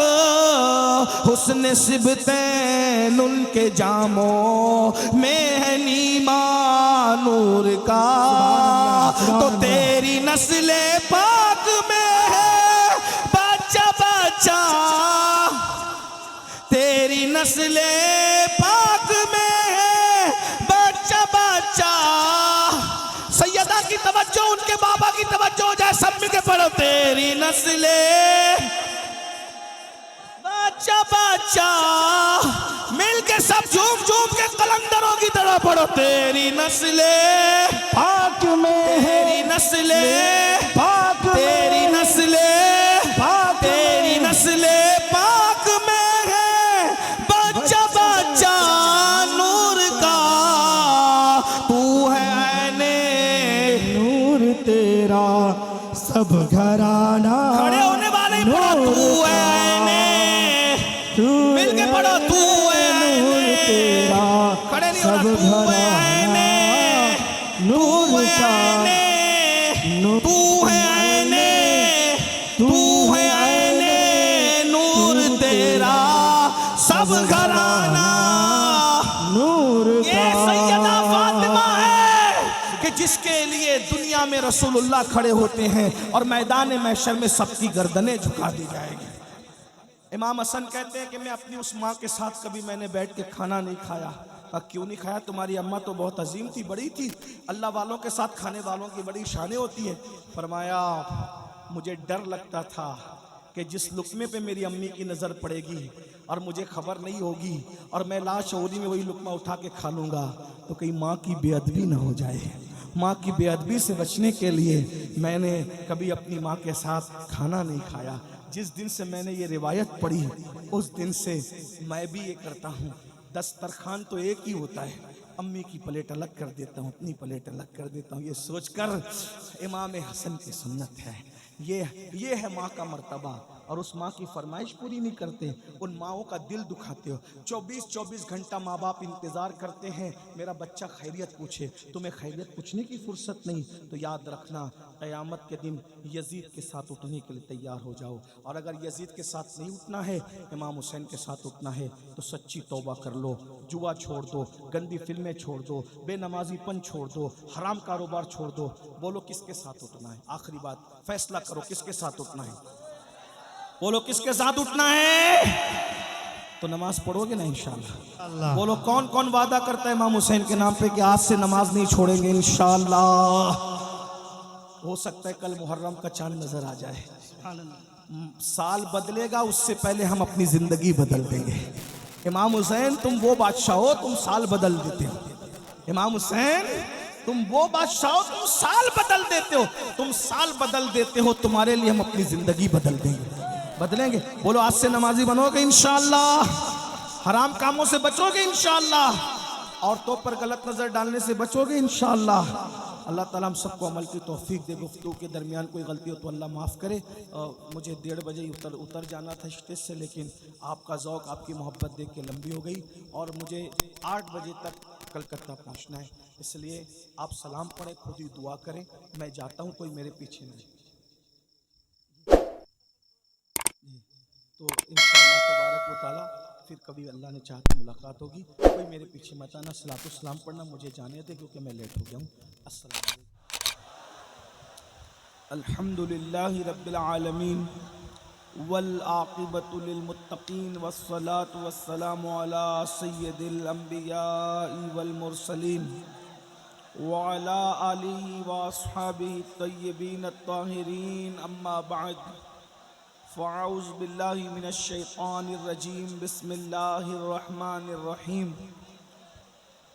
हुस्न सिबतैन उनके जामों में है नीमा नूर का। तो तेरी नस्ले पाक में है बच्चा बच्चा, तेरी नस्ले पाक में है बच्चा बच्चा। सैयदा की तवज्जो, उनके बाबा की तवज्जो हो जाए, सब मिलके पढ़ो। तेरी नस्ले बच्चा बच्चा, मिलके सब झूम झूम के कलंदरों की तरह पढ़ो। तेरी नस्ले पाक में है, तेरी नस्ले पाक में, तेरी नस्ले पाक में, तेरी नस्ले पाक में है बच्चा बच्चा नूर का। सब घराना खड़े होने वाले ही पढ़ो तू है आईने, मिलके पढ़ो तू है आईने, तेरा खड़े नहीं सब होना, तू है आईने, नूर का तू है आईने, तू है आईने, नूर तेरा सब घराना नूर ये सैयदा फातिमा है कि जिसके लिए दुनिया में रसूलुल्लाह खड़े होते हैं और मैदान महशर में सबकी गर्दनें झुका दी जाएगी। इमाम हसन कहते हैं कि मैं अपनी उस माँ के साथ कभी मैंने बैठ के खाना नहीं खाया। क्यों नहीं खाया? तुम्हारी अम्मा तो बहुत अजीम थी, बड़ी थी, अल्लाह वालों के साथ खाने वालों की बड़ी शानें होती है। फरमाया मुझे डर लगता था कि जिस लुक्मे पे मेरी अम्मी की नज़र पड़ेगी और मुझे खबर नहीं होगी और मैं लाशऊरी में वही लुक्मा उठा के खा लूँगा तो कहीं माँ की बेअदबी ना हो जाए। माँ की बेअदबी से बचने के लिए मैंने कभी अपनी माँ के साथ खाना नहीं खाया। जिस दिन से मैंने ये रिवायत पढ़ी उस दिन से मैं भी ये करता हूँ। दस्तरखान तो एक ही होता है, अम्मी की प्लेट अलग कर देता हूँ, अपनी प्लेट अलग कर देता हूँ। ये सोचकर इमाम हसन की सुन्नत है, ये है माँ का मर्तबा। और उस माँ की फरमाइश पूरी नहीं करते, उन माओं का दिल दुखाते हो। 24-24 घंटा माँ बाप इंतज़ार करते हैं मेरा बच्चा खैरियत पूछे, तुम्हें खैरियत पूछने की फुर्सत नहीं। तो याद रखना क़यामत के दिन यजीद के साथ उठने के लिए तैयार हो जाओ। और अगर यजीद के साथ नहीं उठना है, इमाम हुसैन के साथ उठना है तो सच्ची तौबा कर लो, जुआ छोड़ दो, गंदी फिल्में छोड़ दो, बेनमाजीपन छोड़ दो, हराम कारोबार छोड़ दो। बोलो किसके साथ उठना है? आखिरी बात, फैसला करो किसके साथ उठना है। बोलो किसके साथ उठना है? तो नमाज पढ़ोगे ना इंशाअल्लाह। बोलो कौन कौन वादा करता है इमाम हुसैन के नाम पे कि आज से नमाज नहीं छोड़ेंगे इंशाअल्लाह। हो सकता है कल मुहर्रम का चांद नजर आ जाए, साल बदलेगा उससे पहले हम अपनी जिंदगी बदल देंगे। इमाम हुसैन तुम वो बादशाह हो, तुम साल बदल देते हो। इमाम हुसैन तुम वो बादशाह हो, तुम साल बदल देते हो, तुम साल बदल देते हो, तुम्हारे लिए हम अपनी जिंदगी बदल देंगे, बदलेंगे। बोलो आज से नमाजी बनोगे इंशाअल्लाह, हराम कामों से बचोगे इंशाअल्लाह, औरतों पर गलत नजर डालने से बचोगे इंशाअल्लाह। अल्लाह ताला हम सबको अमल की तौफीक दे। गुफ्तगू के दरमियान कोई गलती हो तो अल्लाह माफ़ करे। मुझे 1:30 बजे उतर जाना था स्टेज से, लेकिन आपका ज़ौक़ आपकी मोहब्बत देख के लंबी हो गई और मुझे 8 बजे तक कलकत्ता पहुंचना है, इसलिए आप सलाम पढ़ें, खुद ही दुआ करें, मैं जाता हूं, कोई मेरे पीछे नहीं। तो इंशाअल्लाह तबारक व तआला फिर कभी अल्लाह ने चाहा तो मुलाकात होगी। कोई मेरे पीछे मत आना, सलातो सलाम पढ़ना, मुझे जाने दे क्योंकि मैं लेट हो गया हूँ। अस्सलाम वालेकुम। अल्हम्दुलिल्लाहि रब्बिल आलमीन वल आक़िबतु लिल मुत्तक़ीन वस्सलातु वस्सलामु अला सय्यिदिल अंबियाइ वल मुरसलीन व अला आलिहि व अस्हाबिहि तय्यबीन अत्ताहिरीन, अम्मा बअद। फ़अऊज़ु बिल्लाहि मिनश शैतानिर रजीम, बिस्मिल्लाहिर रहमानिर रहीम।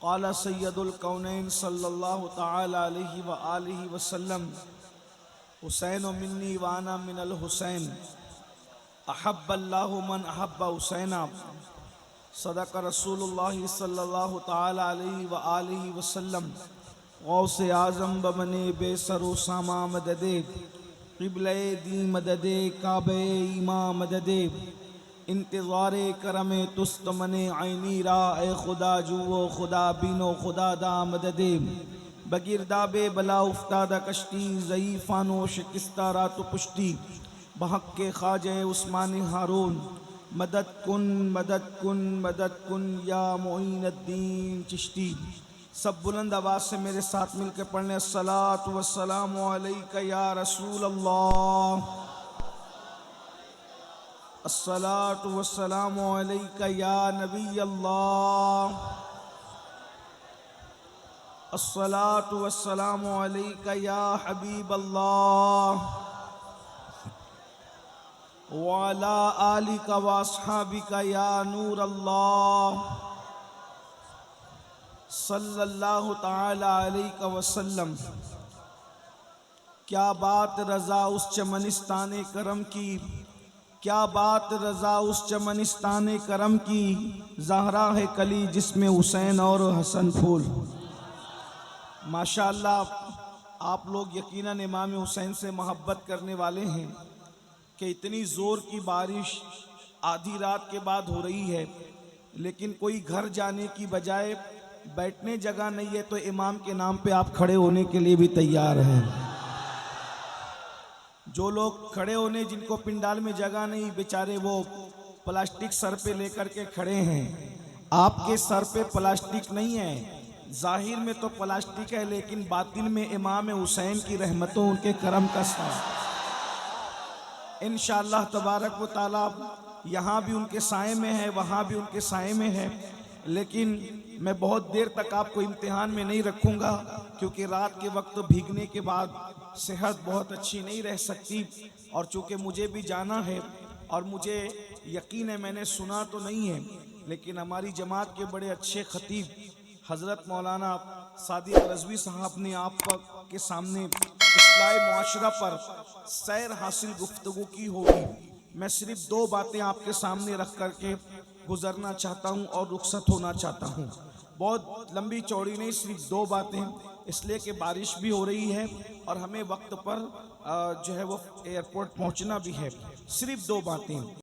क़ाला सय्यदुल कौनैन सल्लल्लाहु तआला अलैहि व आलिहि वसल्लम, हुसैन मिन्नी व अना मिनल हुसैन, अहब्बल्लाहु मन अहब्ब हुसैना। सदक़ रसूलुल्लाह सल्लल्लाहु तआला अलैहि व आलिहि वसल्लम। गौसे आज़म बमने बेसरो सामा मददे, क़िबले दी मददे, काबे ईमा मददे, इंतज़ारे करमे तुस्त मने आईनी रा, ए खुदा जुओ खुदा बीनो खुदा दा मददे। बगिरदाबे बला उफ्तादा कश्ती, ज़ईफ़ानो शिकस्ता रातु पुश्ती, बहक के ख्वाजे उस्मानी हारून, मदद कुन मदद कुन मदद कुन या मोइनुद्दीन चिश्ती। सब बुलंद आवाज़ से मेरे साथ मिलकर पढ़ने, अस्सलातु वस्सलामु अलैका या रसूल अल्लाह, अस्सलातु वस्सलामु अलैका या नबी अल्लाह, अस्सलातु वस्सलामु अलैका या हबीब अल्लाह, व अला आलिका व अस्हाबिका या नूर अल्लाह, सल्लल्लाहु ताला अलैहि वसल्लम। क्या बात रज़ा उस चमनिस्ताने करम की, क्या बात रज़ा उस चमनिस्ताने करम की, ज़हरा है कली जिसमें हुसैन और हसन फूल। माशाअल्लाह आप लोग यकीनन इमाम हुसैन से मोहब्बत करने वाले हैं कि इतनी ज़ोर की बारिश आधी रात के बाद हो रही है, लेकिन कोई घर जाने की बजाय बैठने जगह नहीं है, तो इमाम के नाम पे आप खड़े होने के लिए भी तैयार हैं। जो लोग खड़े होने, जिनको पिंडाल में जगह नहीं, बेचारे वो प्लास्टिक सर पे लेकर के खड़े हैं। आपके सर पे प्लास्टिक नहीं है, जाहिर में तो प्लास्टिक है, लेकिन बातिन में इमाम हुसैन की रहमतों, उनके करम का साथ इंशाअल्लाह तबारक व ताला यहाँ भी उनके साए में है, वहाँ भी उनके साए में है। लेकिन मैं बहुत देर तक आपको इम्तिहान में नहीं रखूँगा, क्योंकि रात के वक्त भीगने के बाद सेहत बहुत अच्छी नहीं रह सकती, और चूँकि मुझे भी जाना है और मुझे यकीन है, मैंने सुना तो नहीं है, लेकिन हमारी जमात के बड़े अच्छे खतीब हज़रत मौलाना सादिक रज़वी साहब ने आप के सामने इस्लाह मुआशरा पर सैर हासिल गुफ्तगू की होगी। मैं सिर्फ 2 बातें आपके सामने रख करके गुजरना चाहता हूं और रुखसत होना चाहता हूं। बहुत लंबी चौड़ी नहीं, सिर्फ 2 बातें, इसलिए कि बारिश भी हो रही है और हमें वक्त पर जो है वो एयरपोर्ट पहुंचना भी है। सिर्फ 2 बातें।